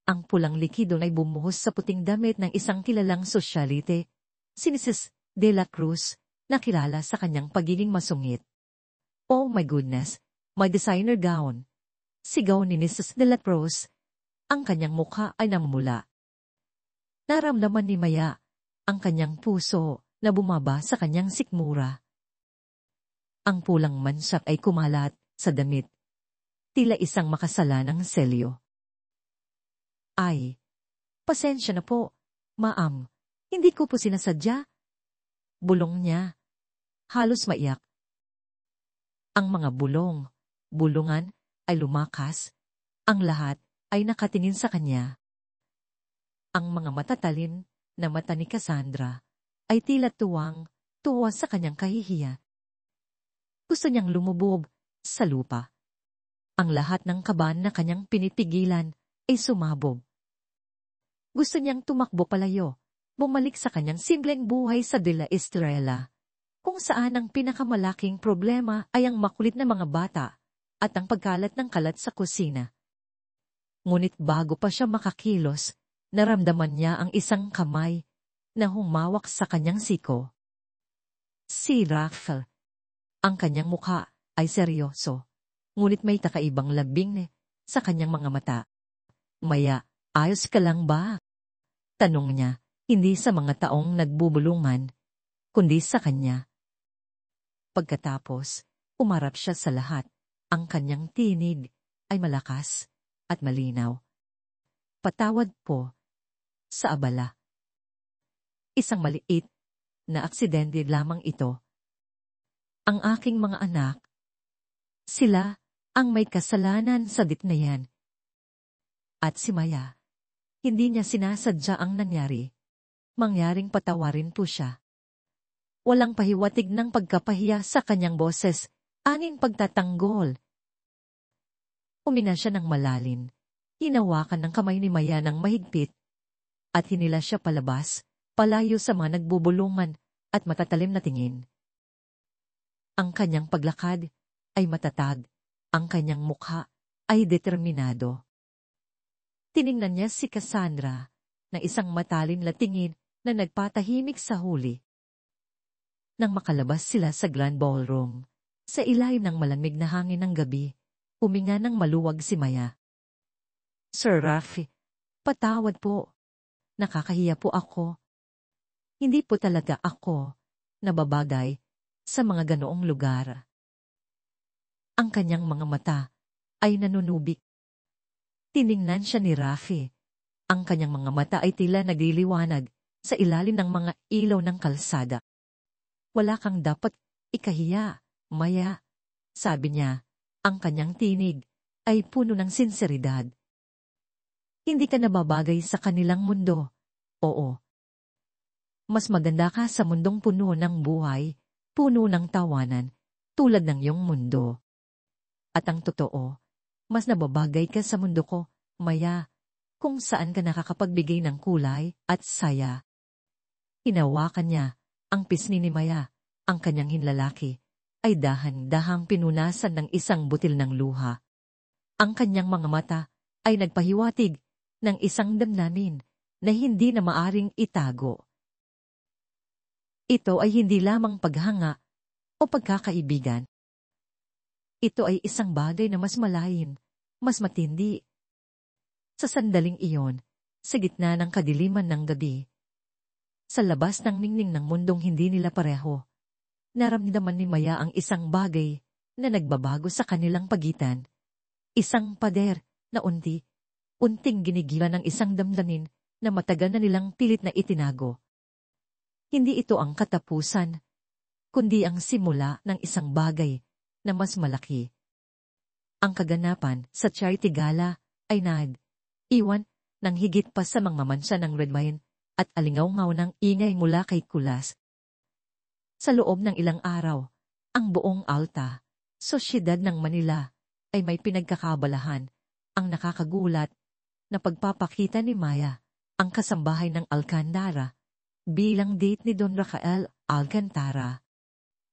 Ang pulang likido ay bumuhos sa puting damit ng isang kilalang sosyalite, si Mrs. De La Cruz, na kilala sa kanyang pagiging masungit. Oh my goodness, my designer gown! Sigaw ni Mrs. De La Cruz, ang kanyang mukha ay namumula. Naramdaman ni Maya ang kanyang puso na bumaba sa kanyang sikmura. Ang pulang mansak ay kumalat sa damit, tila isang makasalanang selyo. Ay, pasensya na po, Maam, hindi ko po sinasadya. Bulong niya. Halos maiyak. Ang mga bulungan ay lumakas. Ang lahat ay nakatingin sa kanya. Ang mga matatalim na mata ni Cassandra ay tila tuwa sa kanyang kahihiyan. Gusto niyang lumubog sa lupa. Ang lahat ng kaban na kanyang pinipigilan ay sumabog. Gusto niyang tumakbo palayo, bumalik sa kanyang simpleng buhay sa De La Estrella, kung saan ang pinakamalaking problema ay ang makulit na mga bata at ang pagkalat ng kalat sa kusina. Ngunit bago pa siya makakilos, naramdaman niya ang isang kamay na humawak sa kanyang siko. Si Rafael. Ang kanyang mukha ay seryoso, ngunit may kakaibang labing sa kanyang mga mata. Maya, ayos ka lang ba? Tanong niya, hindi sa mga taong nagbubulungan, kundi sa kanya. Pagkatapos, umarap siya sa lahat. Ang kanyang tinig ay malakas at malinaw. Patawad po sa abala. Isang maliit na aksidente lamang ito. Ang aking mga anak, sila ang may kasalanan sa dit na yan. At si Maya, hindi niya sinasadya ang nangyari. Mangyaring patawarin po siya. Walang pahiwatig ng pagkapahiya sa kanyang boses, anging pagtatanggol. Umina siya ng malalim. Hinawakan ng kamay ni Maya ng mahigpit, at hinila siya palabas, palayo sa mga nagbubulungan at matatalim na tingin. Ang kanyang paglakad ay matatag, ang kanyang mukha ay determinado. Tiningnan niya si Cassandra na isang matalim na tingin na nagpatahimik sa huli. Nang makalabas sila sa Grand Ballroom, sa ilalim ng malamig na hangin ng gabi, huminga ng maluwag si Maya. Sir Rafi, patawad po. Nakakahiya po ako. Hindi po talaga ako nababagay sa mga ganoong lugar. Ang kanyang mga mata ay nanunubik. Tiningnan siya ni Rafi. Ang kanyang mga mata ay tila nagliliwanag sa ilalim ng mga ilaw ng kalsada. Wala kang dapat ikahiya, Maya. Sabi niya, ang kanyang tinig ay puno ng sinseridad. Hindi ka nababagay sa kanilang mundo. Oo. Mas maganda ka sa mundong puno ng buhay, puno ng tawanan, tulad ng iyong mundo. At ang totoo, mas nababagay ka sa mundo ko, Maya, kung saan ka nakakapagbigay ng kulay at saya. Hinawakan niya ang pisngi ni Maya, ang kanyang hinlalaki, ay dahan-dahang pinunasan ng isang butil ng luha. Ang kanyang mga mata ay nagpahiwatig ng isang damdamin na hindi na maaring itago. Ito ay hindi lamang paghanga o pagkakaibigan. Ito ay isang bagay na mas malalim, mas matindi. Sa sandaling iyon, sa gitna ng kadiliman ng gabi, sa labas ng ningning ng mundong hindi nila pareho, naramdaman ni Maya ang isang bagay na nagbabago sa kanilang pagitan. Isang pader na unting ginigilan ng isang damdamin na matagal na nilang pilit na itinago. Hindi ito ang katapusan, kundi ang simula ng isang bagay na mas malaki. Ang kaganapan sa charity gala ay iwan ng higit pa sa mangmamansya ng red wine at alingaw-ngaw ng ingay mula kay Kulas. Sa loob ng ilang araw, ang buong alta, sosyedad ng Manila, ay may pinagkakabalahan, ang nakakagulat, na pagpapakita ni Maya, ang kasambahay ng Alcantara, bilang date ni Don Rafael Alcantara.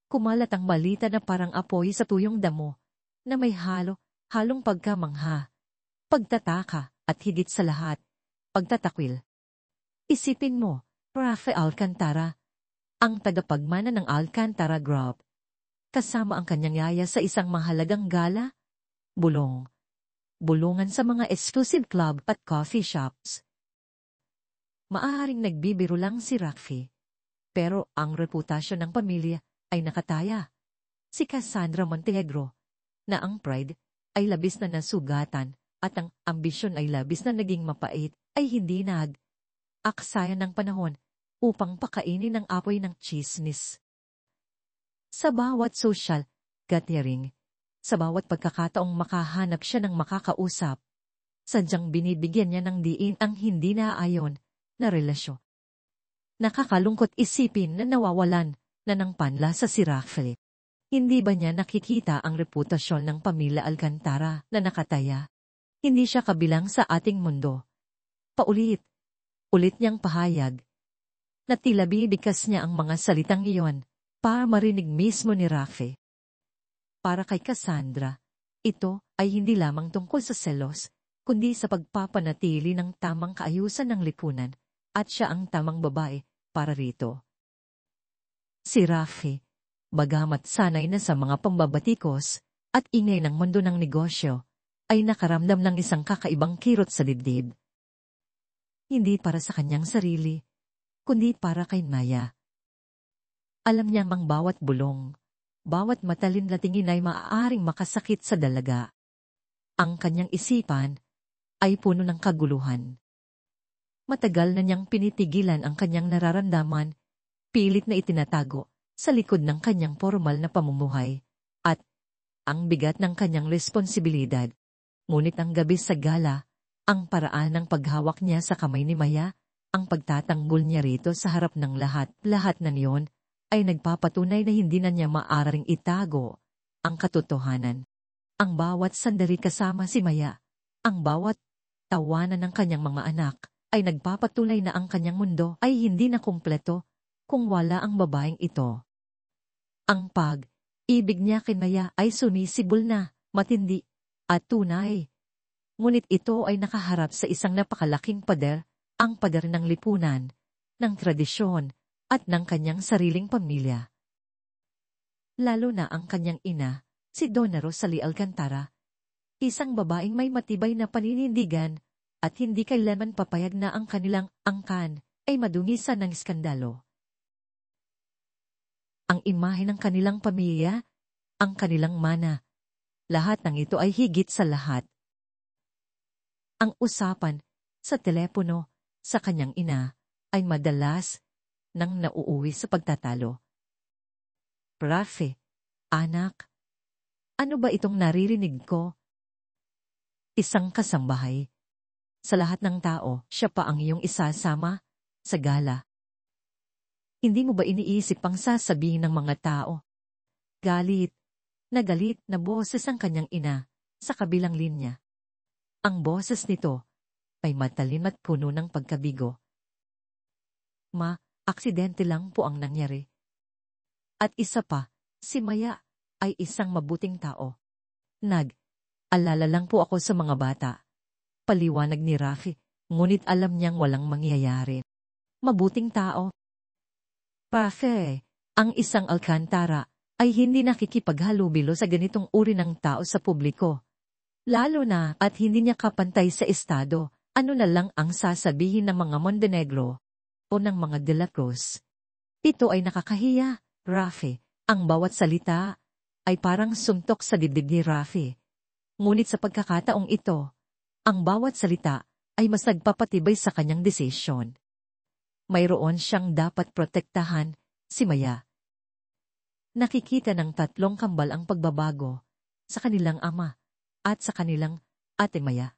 Kumalat ang balita na parang apoy sa tuyong damo, na may halong pagkamangha, pagtataka, at higit sa lahat, pagtatakwil. Isipin mo, Rafael Alcantara, ang tagapagmana ng Alcantara Group, kasama ang kanyang yaya sa isang mahalagang gala, bulungan sa mga exclusive club at coffee shops. Maaaring nagbibiro lang si Rocky, pero ang reputasyon ng pamilya ay nakataya. Si Cassandra Montenegro, na ang pride ay labis na nasugatan at ang ambisyon ay labis na naging mapait, ay hindi aksayan ng panahon upang pakainin ng apoy ng tsismis. Sa bawat social gathering, sa bawat pagkakataong makahanap siya ng makakausap, sadyang binibigyan niya ng diin ang hindi naaayon na relasyon. Nakakalungkot isipin na nawawalan na ng panlasa si Rafael. Hindi ba niya nakikita ang reputasyon ng pamilya Alcantara na nakataya? Hindi siya kabilang sa ating mundo. Ulit niyang pahayag, na tila binibigkas niya ang mga salitang iyon para marinig mismo ni Rafe. Para kay Cassandra, ito ay hindi lamang tungkol sa selos, kundi sa pagpapanatili ng tamang kaayusan ng lipunan, at siya ang tamang babae para rito. Si Rafe, bagamat sanay na sa mga pambabatikos at ingay ng mundo ng negosyo, ay nakaramdam ng isang kakaibang kirot sa dibdib. Hindi para sa kanyang sarili, kundi para kay Maya. Alam niyang ang bawat bulong, bawat matalim na tingin ay maaaring makasakit sa dalaga. Ang kanyang isipan ay puno ng kaguluhan. Matagal na niyang pinitigilan ang kanyang nararamdaman, pilit na itinatago sa likod ng kanyang formal na pamumuhay, at ang bigat ng kanyang responsibilidad. Ngunit ang gabi sa gala, ang paraan ng paghawak niya sa kamay ni Maya, ang pagtatanggol niya rito sa harap ng lahat na niyon, ay nagpapatunay na hindi na niya maaaring itago ang katotohanan. Ang bawat sandali kasama si Maya, ang bawat tawanan ng kanyang mga anak, ay nagpapatunay na ang kanyang mundo ay hindi na kumpleto kung wala ang babaeng ito. Ang pag-ibig niya kay Maya ay sumisibol na, matindi, at tunay. Ngunit ito ay nakaharap sa isang napakalaking pader, ang pader ng lipunan, ng tradisyon, at ng kanyang sariling pamilya. Lalo na ang kanyang ina, si Donna Rosalie Alcantara, isang babaeng may matibay na paninindigan, at hindi kailanman papayag na ang kanilang angkan ay madungisan ng iskandalo. Ang imahe ng kanilang pamilya, ang kanilang mana, lahat ng ito ay higit sa lahat. Ang usapan sa telepono sa kanyang ina ay madalas nang nauuwi sa pagtatalo. Rafe, anak, ano ba itong naririnig ko? Isang kasambahay. Sa lahat ng tao, siya pa ang iyong isasama sa gala. Hindi mo ba iniisip ang sasabihin ng mga tao? Galit na boses ang kanyang ina sa kabilang linya. Ang boses nito ay matalim at puno ng pagkabigo. Aksidente lang po ang nangyari. At isa pa, si Maya ay isang mabuting tao. Alala lang po ako sa mga bata. Paliwanag ni Rafi, ngunit alam niyang walang mangyayari. Mabuting tao. Rafi, ang isang Alcantara ay hindi nakikipaghalubilo sa ganitong uri ng tao sa publiko. Lalo na at hindi niya kapantay sa estado, ano na lang ang sasabihin ng mga Montenegro o ng mga De La Cruz. Ito ay nakakahiya, Rafi. Ang bawat salita ay parang suntok sa dibdib ni Rafi. Ngunit sa pagkakataong ito, ang bawat salita ay mas nagpapatibay sa kanyang desisyon. Mayroon siyang dapat protektahan, si Maya. Nakikita ng tatlong kambal ang pagbabago sa kanilang ama at sa kanilang ate Maya.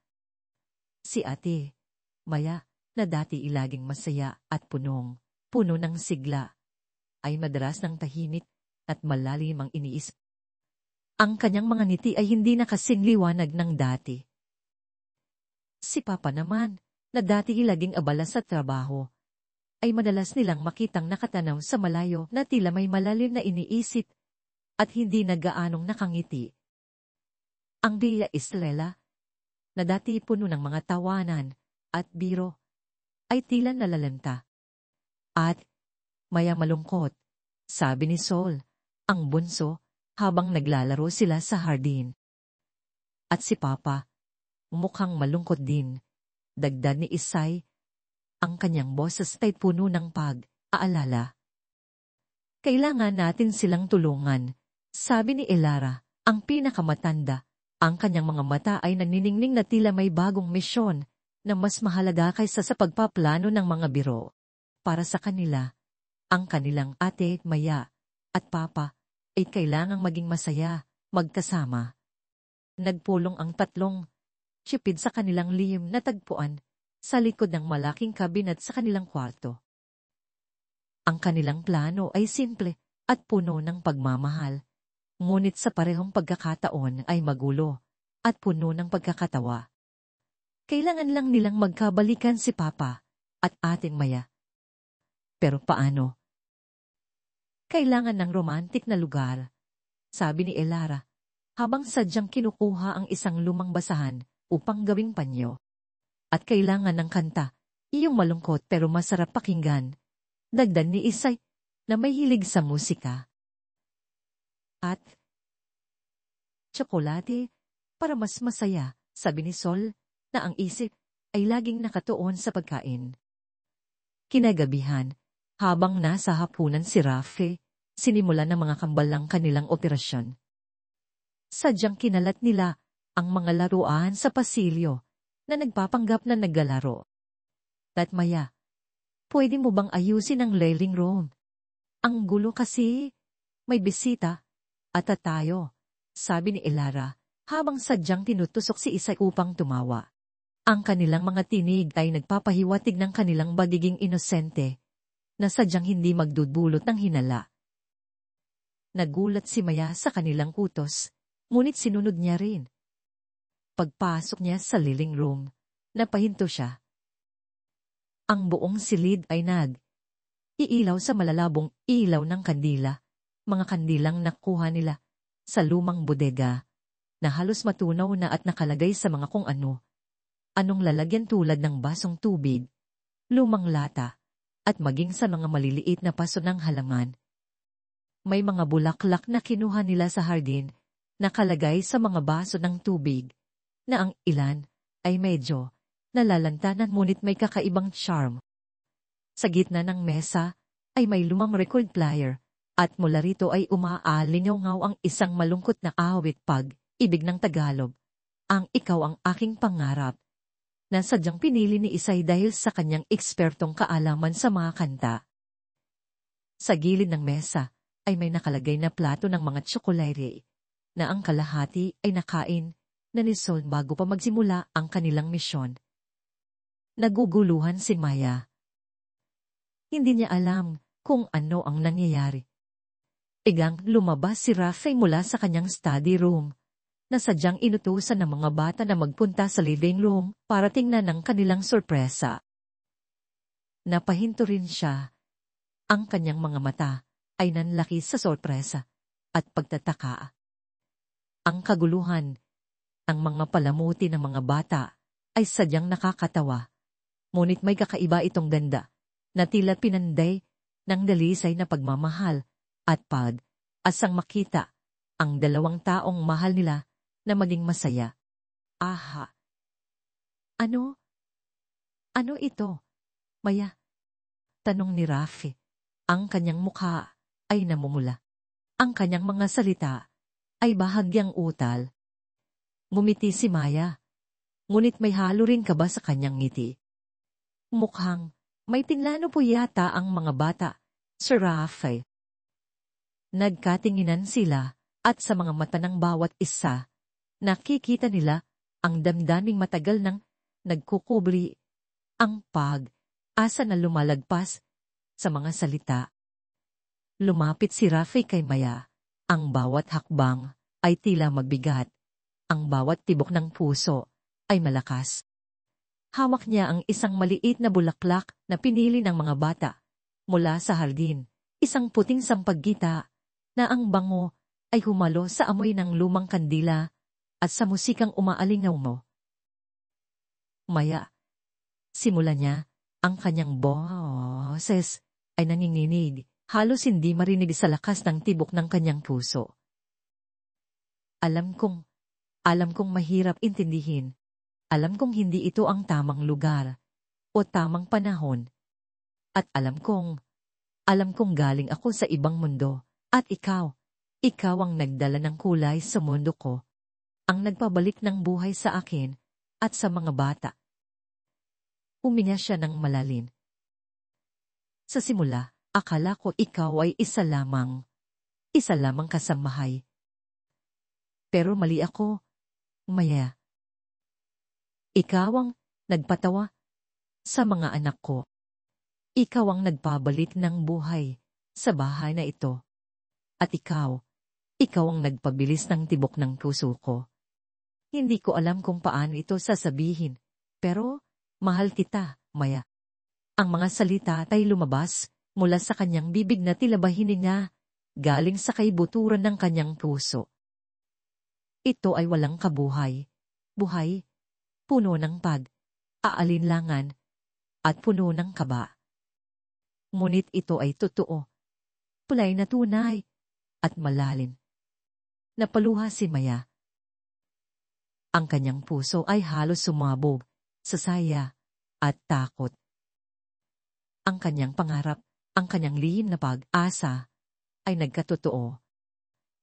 Si ate Maya, na dati ilaging masaya at puno ng sigla, ay madalas ng tahimik at malalim ang iniisip. Ang kanyang mga ngiti ay hindi na kasing liwanag ng dati. Si Papa naman, na dati laging abala sa trabaho, ay madalas nilang makitang nakatanaw sa malayo na tila may malalim na iniisip at hindi na gaanong nakangiti. Ang Bia Estrella, na dati puno ng mga tawanan at biro, ay tila nalalanta. At Maya malungkot, sabi ni Sol, ang bunso, habang naglalaro sila sa hardin. At si Papa, mukhang malungkot din, dagdag ni Isay, ang kanyang boses ay puno ng pag-aalala. Kailangan natin silang tulungan, sabi ni Elara, ang pinakamatanda. Ang kanyang mga mata ay naniningning na tila may bagong misyon na mas mahalaga kaysa sa pagpaplano ng mga biro. Para sa kanila, ang kanilang ate Maya at Papa ay kailangang maging masaya, magkasama. Nagpulong ang tatlong sipid sa kanilang lihim na tagpuan sa likod ng malaking kabinet sa kanilang kwarto. Ang kanilang plano ay simple at puno ng pagmamahal, ngunit sa parehong pagkakataon ay magulo at puno ng pagkakatawa. Kailangan lang nilang magkabalikan si Papa at ating Maya. Pero paano? Kailangan ng romantik na lugar, sabi ni Elara, habang sadyang kinukuha ang isang lumang basahan upang gawing panyo. At kailangan ng kanta, iyong malungkot pero masarap pakinggan, dagdag ni Isay, na may hilig sa musika. At tsokolate, para mas masaya, sabi ni Sol, na ang isip ay laging nakatuon sa pagkain. Kinagabihan, habang nasa hapunan si Rafi, sinimulan ng mga kambal ang kanilang operasyon. Sadyang kinalat nila ang mga laruan sa pasilyo na nagpapanggap na naglalaro. At Maya, pwede mo bang ayusin ang living room? Ang gulo kasi, may bisita, at tayo, sabi ni Elara, habang sadyang tinutusok si Isay upang tumawa. Ang kanilang mga tinig ay nagpapahiwatig ng kanilang bagiging inosente, na sadyang hindi magdudulot ng hinala. Nagulat si Maya sa kanilang utos, ngunit sinunod niya rin. Pagpasok niya sa living room, napahinto siya. Ang buong silid ay iilaw sa malalabong ilaw ng kandila, mga kandilang nakuha nila sa lumang bodega, na halos matunaw na at nakalagay sa mga kung anong lalagyan tulad ng basong tubig, lumang lata, at maging sa mga maliliit na paso ng halaman. May mga bulaklak na kinuha nila sa hardin, nakalagay sa mga baso ng tubig, na ang ilan ay medyo nalalantanan ngunit may kakaibang charm. Sa gitna ng mesa ay may lumang record player, at mula rito ay umaalingaw ang isang malungkot na awit pag-ibig ng Tagalog, ang Ikaw ang Aking Pangarap, na sadyang pinili ni Isay dahil sa kanyang ekspertong kaalaman sa mga kanta. Sa gilid ng mesa ay may nakalagay na plato ng mga tsokolate, na ang kalahati ay nakain na ni Sol bago pa magsimula ang kanilang misyon. Naguguluhan si Maya. Hindi niya alam kung ano ang nangyayari. Biglang lumabas si Rafi mula sa kanyang study room, na sadyang inutusan ng mga bata na magpunta sa living room para tingnan ang kanilang sorpresa. Napahinto rin siya. Ang kanyang mga mata ay nanlaki sa sorpresa at pagtataka. Ang kaguluhan Ang mga palamuti ng mga bata ay sadyang nakakatawa. Ngunit may kakaiba itong ganda na tila pinanday ng dalisay na pagmamahal at pag-asang makita ang dalawang taong mahal nila na maging masaya. Aha! Ano? Ano ito, Maya? Tanong ni Rafi. Ang kanyang mukha ay namumula. Ang kanyang mga salita ay bahagyang utal. Ngumiti si Maya, ngunit may halo rin kaba sa kanyang ngiti. Mukhang may tinlano po yata ang mga bata, Sir Rafi. Nagkatinginan sila at sa mga mata ng bawat isa, nakikita nila ang damdaming matagal nang nagkukubli, ang pag-asa na lumalagpas sa mga salita. Lumapit si Rafi kay Maya. Ang bawat hakbang ay tila magbigat. Ang bawat tibok ng puso ay malakas. Hawak niya ang isang maliit na bulaklak na pinili ng mga bata mula sa hardin. Isang puting sampaggita na ang bango ay humalo sa amoy ng lumang kandila at sa musikang umaalingaw mo. Maya, simula niya, ang kanyang boses ay nanginginig, halos hindi marinig sa lakas ng tibok ng kanyang puso. Alam kong mahirap intindihin. Alam kong hindi ito ang tamang lugar o tamang panahon. At alam kong galing ako sa ibang mundo. At ikaw ang nagdala ng kulay sa mundo ko. Ang nagpabalik ng buhay sa akin at sa mga bata. Huminga siya ng malalim. Sa simula, akala ko ikaw ay isa lamang kasamahay. Pero mali ako, Maya. Ikaw ang nagpatawa sa mga anak ko. Ikaw ang nagpabalik ng buhay sa bahay na ito. At ikaw ang nagpabilis ng tibok ng puso ko. Hindi ko alam kung paano ito sasabihin, pero mahal kita, Maya. Ang mga salita ay lumabas mula sa kanyang bibig na tila ba hininga, galing sa kaibuturan ng kanyang puso. Ito ay walang kabuhay. Buhay, puno ng aalinlangan, at puno ng kaba. Ngunit ito ay totoo. Pulay na tunay, at malalim. Napaluha si Maya. Ang kanyang puso ay halos sumabog sa saya at takot. Ang kanyang pangarap, ang kanyang lihim na pag-asa, ay nagkatotoo.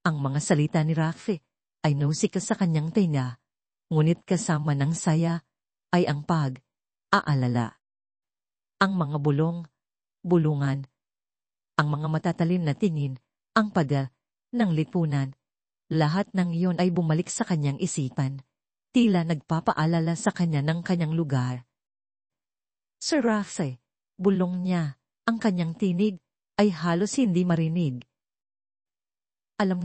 Ang mga salita ni Rafi ay nausika sa kanyang tenga, ngunit kasama ng saya ay ang pag-aalala. Ang mga bulungan, ang mga matatalim na tingin, ang ng lipunan, lahat ng iyon ay bumalik sa kanyang isipan, tila nagpapaalala sa kanya ng kanyang lugar. Sir Rafi, bulong niya, ang kanyang tinig ay halos hindi marinig. Alam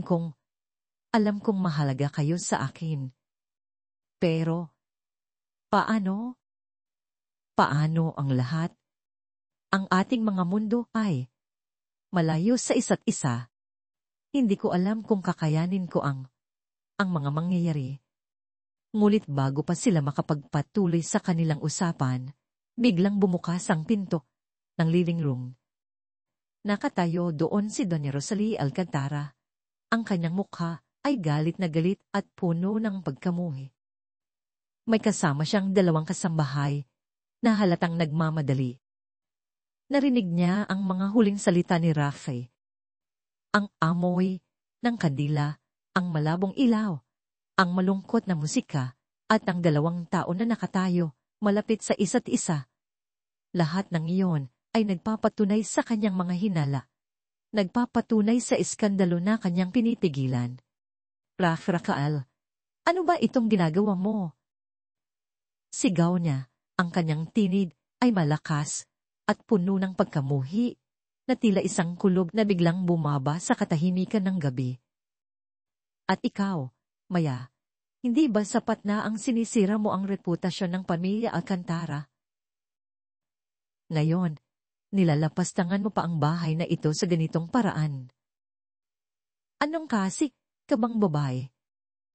kong mahalaga kayo sa akin. Pero, paano? Paano ang lahat? Ang ating mga mundo ay malayo sa isa't isa. Hindi ko alam kung kakayanin ko ang mga mangyayari. Ngunit bago pa sila makapagpatuloy sa kanilang usapan, biglang bumukas ang pinto ng living room. Nakatayo doon si Doña Rosalie Alcantara. Ang kanyang mukha ay galit na galit at puno ng pagkamuhi. May kasama siyang dalawang kasambahay na halatang nagmamadali. Narinig niya ang mga huling salita ni Rafi. Ang amoy ng kandila, ang malabong ilaw, ang malungkot na musika, at ang dalawang tao na nakatayo malapit sa isa't isa. Lahat ng iyon ay nagpapatunay sa kanyang mga hinala. Nagpapatunay sa iskandalo na kanyang pinitigilan. Rafael, ano ba itong ginagawa mo? Sigaw niya, ang kanyang tinig ay malakas at puno ng pagkamuhi na tila isang kulog na biglang bumaba sa katahimikan ng gabi. At ikaw, Maya, hindi ba sapat na ang sinisira mo ang reputasyon ng pamilya Alcantara? Ngayon, nilalapastangan mo pa ang bahay na ito sa ganitong paraan. Anong kasi ka bang babae?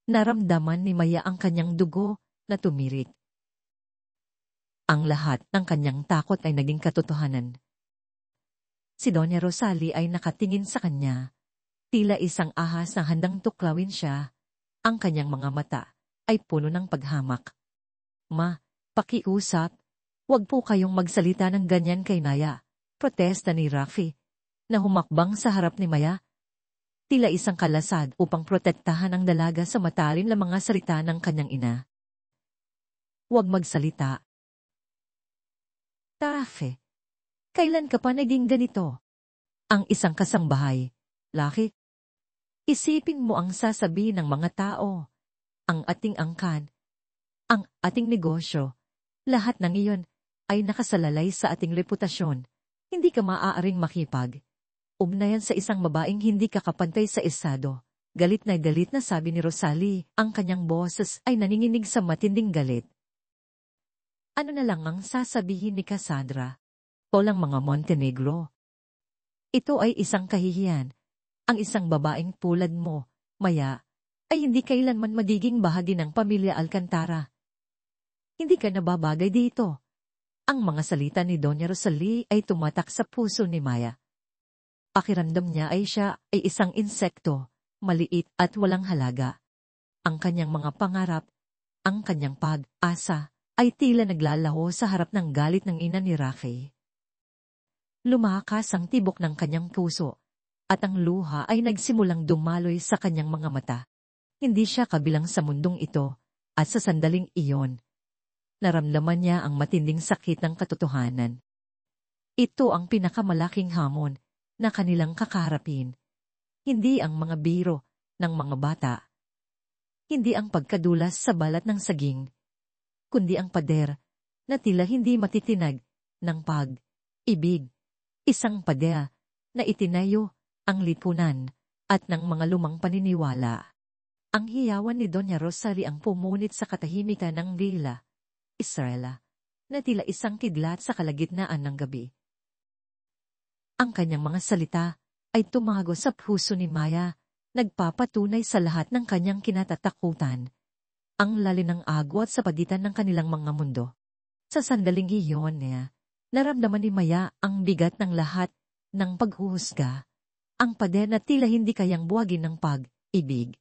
Naramdaman ni Maya ang kanyang dugo na tumirik. Ang lahat ng kanyang takot ay naging katotohanan. Si Doña Rosalie ay nakatingin sa kanya. Tila isang ahas na handang tuklawin siya. Ang kanyang mga mata ay puno ng paghamak. Ma, pakiusap. Huwag po kayong magsalita ng ganyan kay Naya. Protesta ni Rafi, na humakbang sa harap ni Maya. Tila isang kalasad upang protektahan ang dalaga sa matalim na mga salita ng kanyang ina. Huwag magsalita. Rafi, kailan ka pa naging ganito? Ang isang kasambahay. Laki. Isipin mo ang sasabihin ng mga tao. Ang ating angkan. Ang ating negosyo. Lahat ng iyon ay nakasalalay sa ating reputasyon. Hindi ka maaaring makipag. Ugnayan sa isang babaeng hindi kakapantay sa estado. Galit na sabi ni Rosalie, ang kanyang boses ay naninginig sa matinding galit. Ano na lang ang sasabihin ni Cassandra? Tolang mga Montenegro. Ito ay isang kahihiyan. Ang isang babaeng tulad mo, Maya, ay hindi kailanman magiging bahagi ng pamilya Alcantara. Hindi ka nababagay dito. Ang mga salita ni Doña Rosalie ay tumatak sa puso ni Maya. Pakiramdam niya ay siya ay isang insekto, maliit at walang halaga. Ang kanyang mga pangarap, ang kanyang pag-asa, ay tila naglalaho sa harap ng galit ng ina ni Rafi. Lumakas ang tibok ng kanyang puso, at ang luha ay nagsimulang dumaloy sa kanyang mga mata. Hindi siya kabilang sa mundong ito, at sa sandaling iyon, naramdaman niya ang matinding sakit ng katotohanan. Ito ang pinakamalaking hamon na kanilang kakaharapin. Hindi ang mga biro ng mga bata. Hindi ang pagkadulas sa balat ng saging, kundi ang pader na tila hindi matitinag ng pag-ibig. Isang pader na itinayo ang lipunan at ng mga lumang paniniwala. Ang hiyawan ni Doña Rosalie ang pumunit sa katahimikan ng Villa Estrella, na tila isang kidlat sa kalagitnaan ng gabi. Ang kanyang mga salita ay tumago sa puso ni Maya, nagpapatunay sa lahat ng kanyang kinatatakutan. Ang lalim ng agwat sa pagitan ng kanilang mga mundo. Sa sandaling iyon niya, naramdaman ni Maya ang bigat ng lahat ng paghuhusga. Ang pader na tila hindi kayang buwagin ng pag-ibig.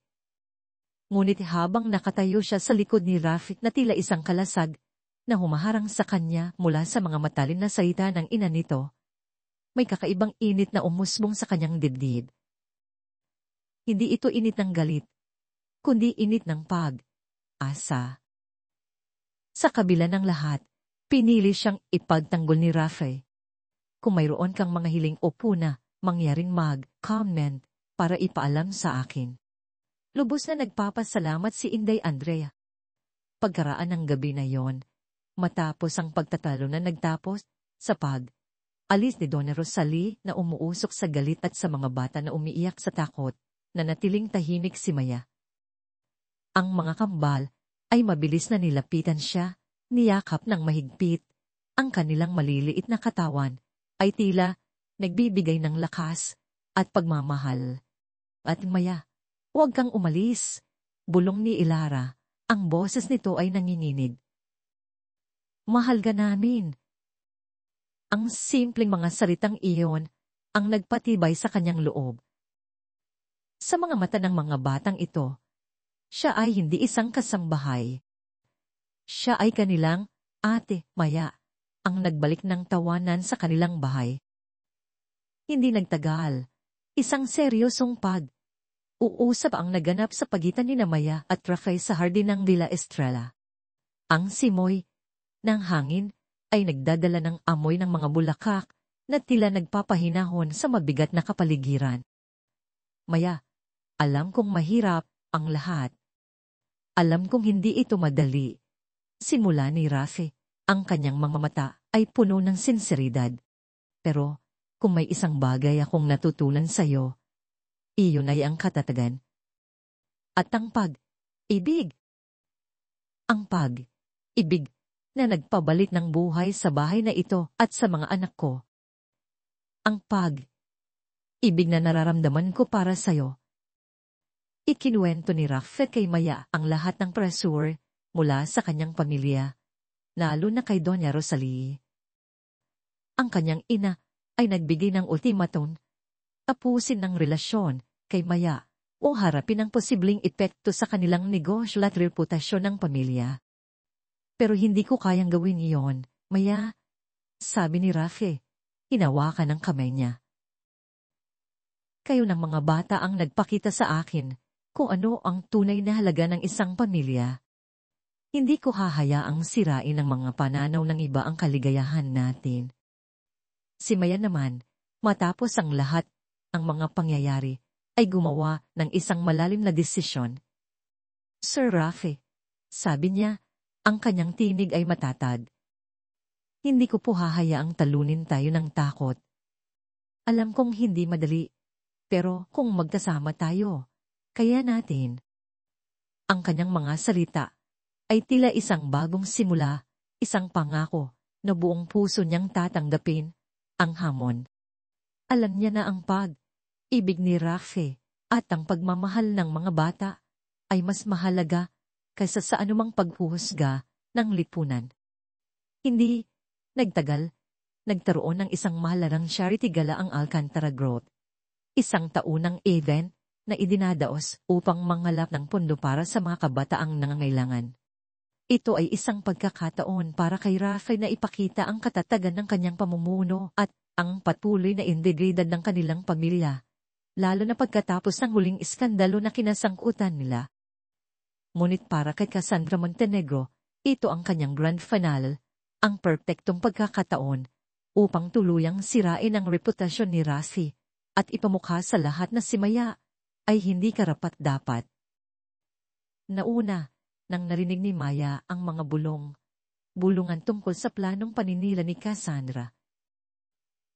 Ngunit habang nakatayo siya sa likod ni Rafi na tila isang kalasag na humaharang sa kanya mula sa mga matalim na salita ng ina nito, may kakaibang init na umusbong sa kanyang dibdib. Hindi ito init ng galit, kundi init ng pag-asa. Sa kabila ng lahat, pinili siyang ipagtanggol ni Rafi. Kung mayroon kang mga hiling o puna, mangyaring mag-comment para ipaalam sa akin. Lubos na nagpapasalamat si Inday Andrea. Pagkaraan ng gabi na yon, matapos ang pagtatalo na nagtapos sa pag-alis ni Doña Rosalie na umuusok sa galit at sa mga bata na umiiyak sa takot, na natiling tahimik si Maya. Ang mga kambal ay mabilis na nilapitan siya, niyakap ng mahigpit. Ang kanilang maliliit na katawan ay tila nagbibigay ng lakas at pagmamahal. At Maya, huwag kang umalis. Bulong ni Ilara, ang boses nito ay nanginginig. Mahal ka namin. Ang simpleng mga salitang iyon ang nagpatibay sa kanyang loob. Sa mga mata ng mga batang ito, siya ay hindi isang kasambahay. Siya ay kanilang ate, Maya, ang nagbalik ng tawanan sa kanilang bahay. Hindi nagtagal. Isang seryosong pag-uusap ang naganap sa pagitan ni Maya at Rafi sa hardin ng Villa Estrella. Ang simoy ng hangin ay nagdadala ng amoy ng mga bulaklak na tila nagpapahinahon sa mabigat na kapaligiran. Maya, alam kong mahirap ang lahat. Alam kong hindi ito madali. Simula ni Rafi, ang kanyang mga mata ay puno ng sinseridad. Pero, kung may isang bagay akong natutunan sa'yo, iyon ay ang katatagan. At ang pag-ibig. Ang pag-ibig na nagpabalik ng buhay sa bahay na ito at sa mga anak ko. Ang pag-ibig na nararamdaman ko para sa'yo. Ikinuwento ni Rafe kay Maya ang lahat ng pressure mula sa kanyang pamilya, lalo na kay Doña Rosalie. Ang kanyang ina ay nagbigay ng ultimatum, tapusin ng relasyon kay Maya o harapin ang posibleng epekto sa kanilang negosyo at reputasyon ng pamilya. Pero hindi ko kayang gawin iyon, Maya, sabi ni Rafe, hinawakan ng kamay niya. Kayo ng mga bata ang nagpakita sa akin kung ano ang tunay na halaga ng isang pamilya. Hindi ko hahayaang sirain ng mga pananaw ng iba ang kaligayahan natin. Si Maya naman, matapos ang lahat, ang mga pangyayari, ay gumawa ng isang malalim na desisyon. Sir Rafe, sabi niya, ang kanyang tinig ay matatag. Hindi ko po hahayaang talunin tayo ng takot. Alam kong hindi madali, pero kung magkasama tayo, kaya natin. Ang kanyang mga salita ay tila isang bagong simula, isang pangako na buong puso niyang tatanggapin ang hamon. Alam niya na ang pag-ibig ni Rafe at ang pagmamahal ng mga bata ay mas mahalaga kaysa sa anumang paghuhusga ng lipunan. Hindi nagtagal, nagtaroon ng isang mahalarang charity gala ang Alcantara Growth. Isang taunang event na idinadaos upang mangalap ng pondo para sa mga kabataang nangangailangan. Ito ay isang pagkakataon para kay Rafe na ipakita ang katatagan ng kanyang pamumuno at ang patuloy na integridad ng kanilang pamilya, lalo na pagkatapos ng huling iskandalo na kinasangkutan nila. Ngunit para kay Cassandra Montenegro, ito ang kanyang grand finale, ang perpektong pagkakataon upang tuluyang sirain ang reputasyon ni Rafe at ipamukha sa lahat na si Maya ay hindi karapat-dapat. Nauna, nang narinig ni Maya ang mga bulungan tungkol sa planong paninira ni Cassandra.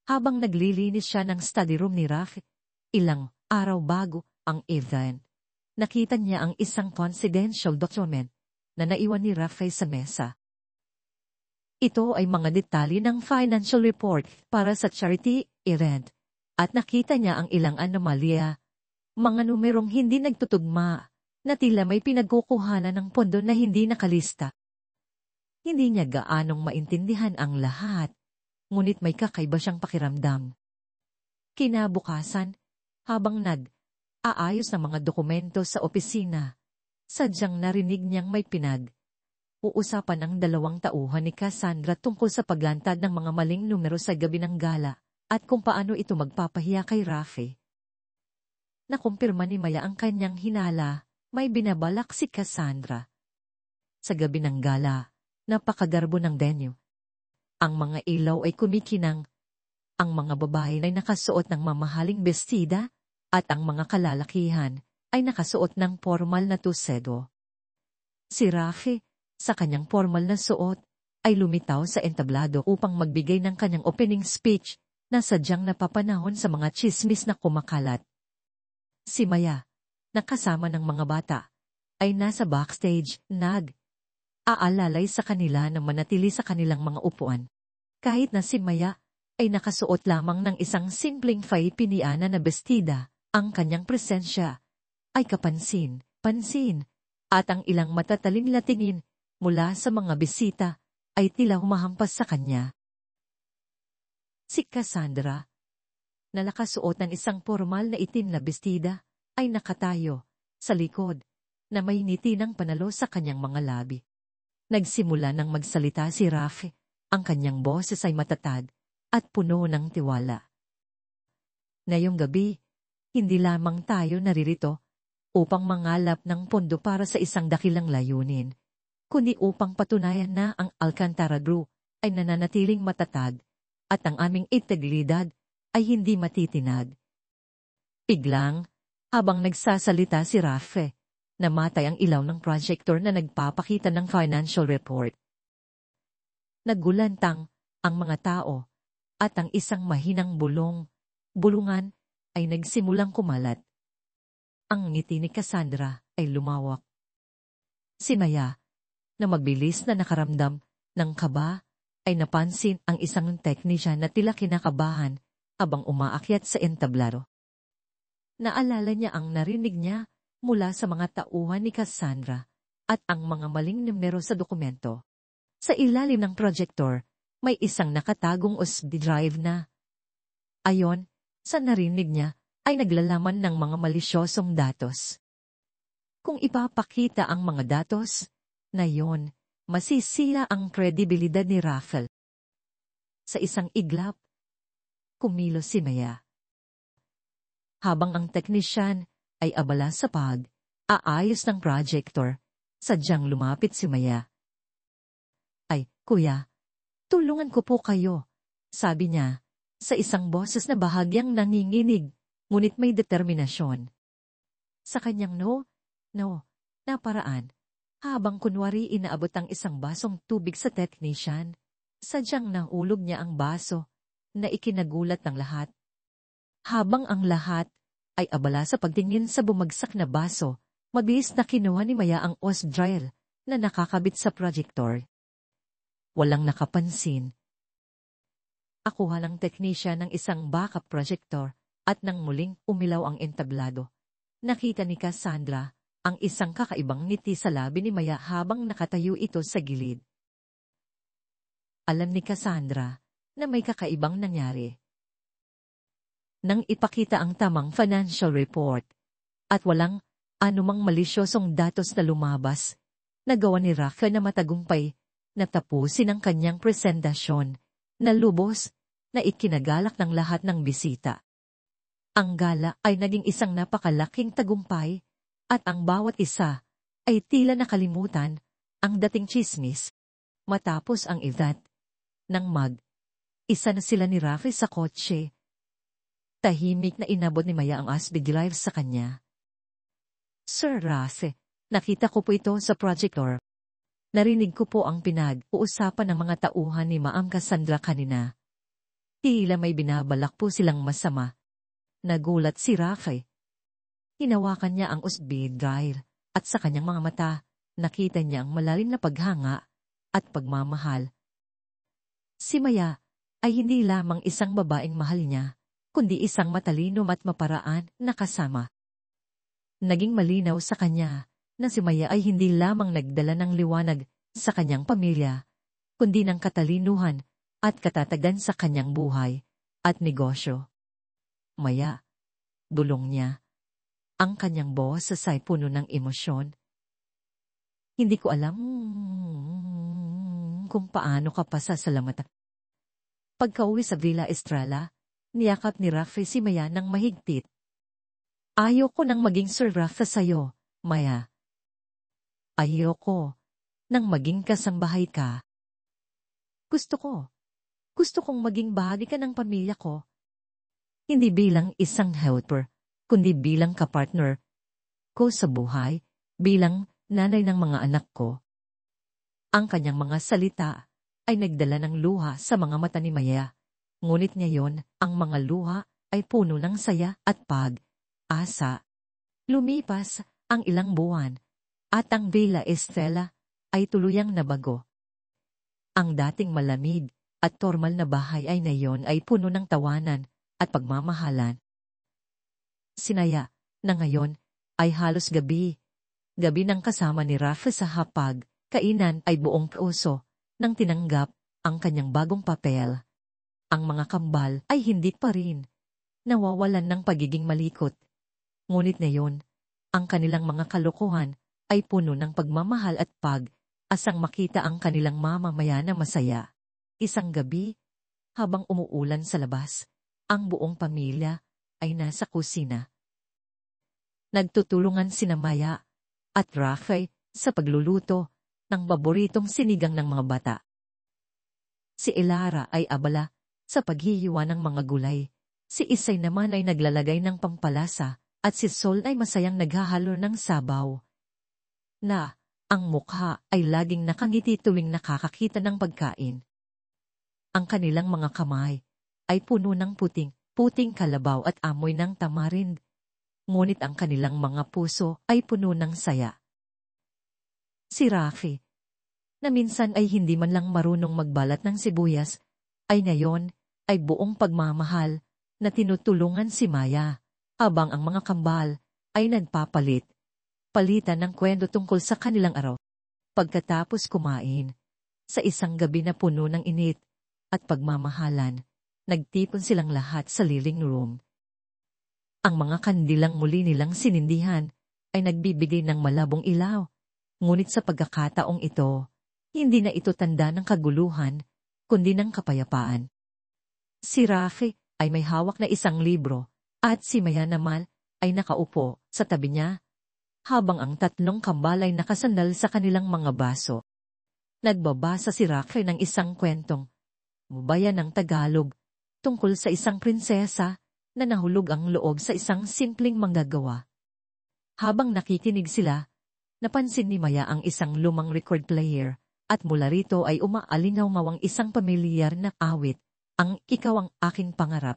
Habang naglilinis siya ng study room ni Rafe, ilang araw bago ang event, nakita niya ang isang confidential document na naiwan ni Rafe sa mesa. Ito ay mga detalye ng financial report para sa charity event at nakita niya ang ilang anomalya, mga numerong hindi nagtutugma, na tila may pinagkukuhanan ng pondo na hindi nakalista. Hindi niya gaanong maintindihan ang lahat, ngunit may kakaiba siyang pakiramdam. Kinabukasan, habang nag-aayos ng mga dokumento sa opisina, sadyang narinig niyang may uusapan ang dalawang tauhan ni Cassandra tungkol sa paglantad ng mga maling numero sa gabi ng gala at kung paano ito magpapahiya kay Rafe. Nakumpirma ni Maya ang kanyang hinala, may binabalak si Cassandra. Sa gabi ng gala, napakagarbo ng venue. Ang mga ilaw ay kumikinang, ang mga babae ay nakasuot ng mamahaling bestida, at ang mga kalalakihan ay nakasuot ng formal na tuxedo. Si Rafe, sa kanyang formal na suot, ay lumitaw sa entablado upang magbigay ng kanyang opening speech na sadyang napapanahon sa mga tsismis na kumakalat. Si Maya, na kasama ng mga bata, ay nasa backstage, aalalay sa kanila ng manatili sa kanilang mga upuan. Kahit na si Maya ay nakasuot lamang ng isang simpleng Filipiniana na bestida, ang kanyang presensya ay pansin, at ang ilang matatalim na tingin mula sa mga bisita ay tila humahampas sa kanya. Si Cassandra, na nakasuot ng isang formal na itim na bestida, ay nakatayo sa likod na may ngiti ng panalo sa kanyang mga labi. Nagsimula ng magsalita si Rafe, ang kanyang boses ay matatag at puno ng tiwala. Ngayong gabi, hindi lamang tayo naririto upang mangalap ng pondo para sa isang dakilang layunin, kundi upang patunayan na ang Alcantara Group ay nananatiling matatag at ang aming integridad ay hindi matitinag. Biglang, habang nagsasalita si Rafe, namatay ang ilaw ng projector na nagpapakita ng financial report. Naggulantang ang mga tao at ang isang mahinang bulungan ay nagsimulang kumalat. Ang ngiti ni Cassandra ay lumawak. Si Maya, na mabilis na nakaramdam ng kaba, ay napansin ang isang teknisyan na tila kinakabahan habang umaakyat sa entablado. Naalala niya ang narinig niya mula sa mga tauhan ni Cassandra at ang mga maling numero sa dokumento. Sa ilalim ng projector, may isang nakatagong USB drive na. Ayon, sa narinig niya, ay naglalaman ng mga malisyosong datos. Kung ipapakita ang mga datos, na yon, masisira ang kredibilidad ni Rafael. Sa isang iglap, kumilos si Maya. Habang ang teknisyan ay abala sa pag-aayos ng projector, sadyang lumapit si Maya. Ay, kuya, tulungan ko po kayo, sabi niya, sa isang boses na bahagyang nanginginig, ngunit may determinasyon. Sa kanyang no, na paraan, habang kunwari inaabot ang isang basong tubig sa technician, sadyang nahulog niya ang baso, na ikinagulat ng lahat. Habang ang lahat ay abala sa pagtingin sa bumagsak na baso, mabilis na kinuha ni Maya ang USB drive na nakakabit sa projector. Walang nakapansin. Akuha ng teknisya ng isang backup projector at nang muling umilaw ang entablado. Nakita ni Cassandra ang isang kakaibang ngiti sa labi ni Maya habang nakatayo ito sa gilid. Alam ni Cassandra na may kakaibang nangyari. Nang ipakita ang tamang financial report at walang anumang malisyosong datos na lumabas, nagawa ni Rafa na matagumpay na tapusin ang kanyang presentasyon na lubos na ikinagalak ng lahat ng bisita. Ang gala ay naging isang napakalaking tagumpay at ang bawat isa ay tila nakalimutan ang dating tsismis. Matapos ang event, isa na sila ni Rafa sa kotse. Tahimik na inabot ni Maya ang USB drive sa kanya. Sir Rafa, nakita ko po ito sa projector. Narinig ko po ang pinag-uusapan ng mga tauhan ni Ma'am Cassandra kanina. Tila may binabalak po silang masama. Nagulat si Rafa. Hinawakan niya ang USB drive at sa kanyang mga mata, nakita niya ang malalim na paghanga at pagmamahal. Si Maya ay hindi lamang isang babaeng mahal niya, kundi isang matalino at maparaan na kasama. Naging malinaw sa kanya na si Maya ay hindi lamang nagdala ng liwanag sa kanyang pamilya, kundi ng katalinuhan at katatagan sa kanyang buhay at negosyo. Maya, bulong niya. Ang kanyang boses ay puno ng emosyon. Hindi ko alam kung paano ka pasasalamatan. Pagkauwi sa Villa Estrella, niyakap ni Rafa si Maya ng mahigpit. Ayoko nang maging Sir Rafa sa'yo, Maya. Ayoko nang maging kasambahay ka. Gusto kong maging bahagi ka ng pamilya ko. Hindi bilang isang helper, kundi bilang kapartner ko sa buhay, bilang nanay ng mga anak ko. Ang kanyang mga salita ay nagdala ng luha sa mga mata ni Maya. Ngunit ngayon, ang mga luha ay puno ng saya at pag-asa. Lumipas ang ilang buwan, at ang Villa Estrella ay tuluyang nabago. Ang dating malamig at formal na bahay ay ngayon ay puno ng tawanan at pagmamahalan. Sinaya na ngayon ay halos gabi ng kasama ni Rafa sa hapag, kainan ay buong puso nang tinanggap ang kanyang bagong papel. Ang mga kambal ay hindi pa rin nawawalan ng pagiging malikot. Ngunit ngayon, ang kanilang mga kalokohan ay puno ng pagmamahal at pag-asang makita ang kanilang mamamayan na masaya. Isang gabi, habang umuulan sa labas, ang buong pamilya ay nasa kusina. Nagtutulungan sina Maya at Rafa sa pagluluto ng paboritong sinigang ng mga bata. Si Elara ay abala sa paghihiwa ng mga gulay. Si Isay naman ay naglalagay ng pampalasa at si Sol ay masayang naghahalo ng sabaw. Ang mukha ay laging nakangiti tuwing nakakakita ng pagkain. Ang kanilang mga kamay ay puno ng puting kalabaw at amoy ng tamarind. Ngunit ang kanilang mga puso ay puno ng saya. Si Rafi, na minsan ay hindi man lang marunong magbalat ng sibuyas, ay ngayon ay buong pagmamahal na tinutulungan si Maya, habang ang mga kambal ay nagpapalit palitan ng kwento tungkol sa kanilang araw. Pagkatapos kumain, sa isang gabi na puno ng init at pagmamahalan, nagtipon silang lahat sa living room. Ang mga kandilang muli nilang sinindihan ay nagbibigay ng malabong ilaw, ngunit sa pagkakataong ito, hindi na ito tanda ng kaguluhan, kundi ng kapayapaan. Si Rafi ay may hawak na isang libro, at si Maya naman ay nakaupo sa tabi niya, habang ang tatlong kambal ay nakasandal sa kanilang mga baso. Nagbabasa si Rafi ng isang kwentong bayan ng Tagalog tungkol sa isang prinsesa na nahulog ang loob sa isang simpleng manggagawa. Habang nakikinig sila, napansin ni Maya ang isang lumang record player at mula rito ay umaalinaw-ngawang isang pamilyar na awit, ang Ikaw ang Aking Pangarap.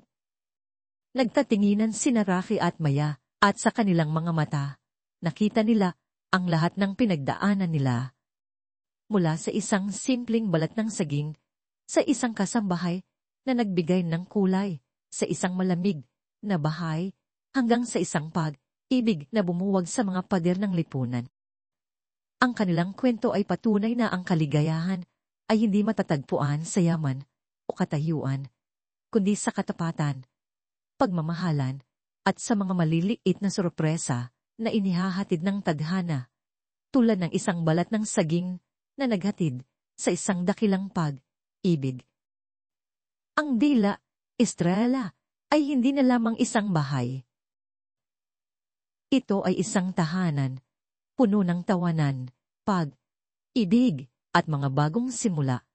Nagtatinginan sina Rafi at Maya at sa kanilang mga mata, nakita nila ang lahat ng pinagdaanan nila. Mula sa isang simpleng balat ng saging, sa isang kasambahay na nagbigay ng kulay, sa isang malamig na bahay, hanggang sa isang pag-ibig na bumuwag sa mga pader ng lipunan. Ang kanilang kwento ay patunay na ang kaligayahan ay hindi matatagpuan sa yaman o katayuan, kundi sa katapatan, pagmamahalan, at sa mga maliliit na sorpresa na inihahatid ng tadhana, tulad ng isang balat ng saging na naghatid sa isang dakilang pag-ibig. Ang dila, Estrella, ay hindi na lamang isang bahay. Ito ay isang tahanan, puno ng tawanan, pag-ibig, at mga bagong simula.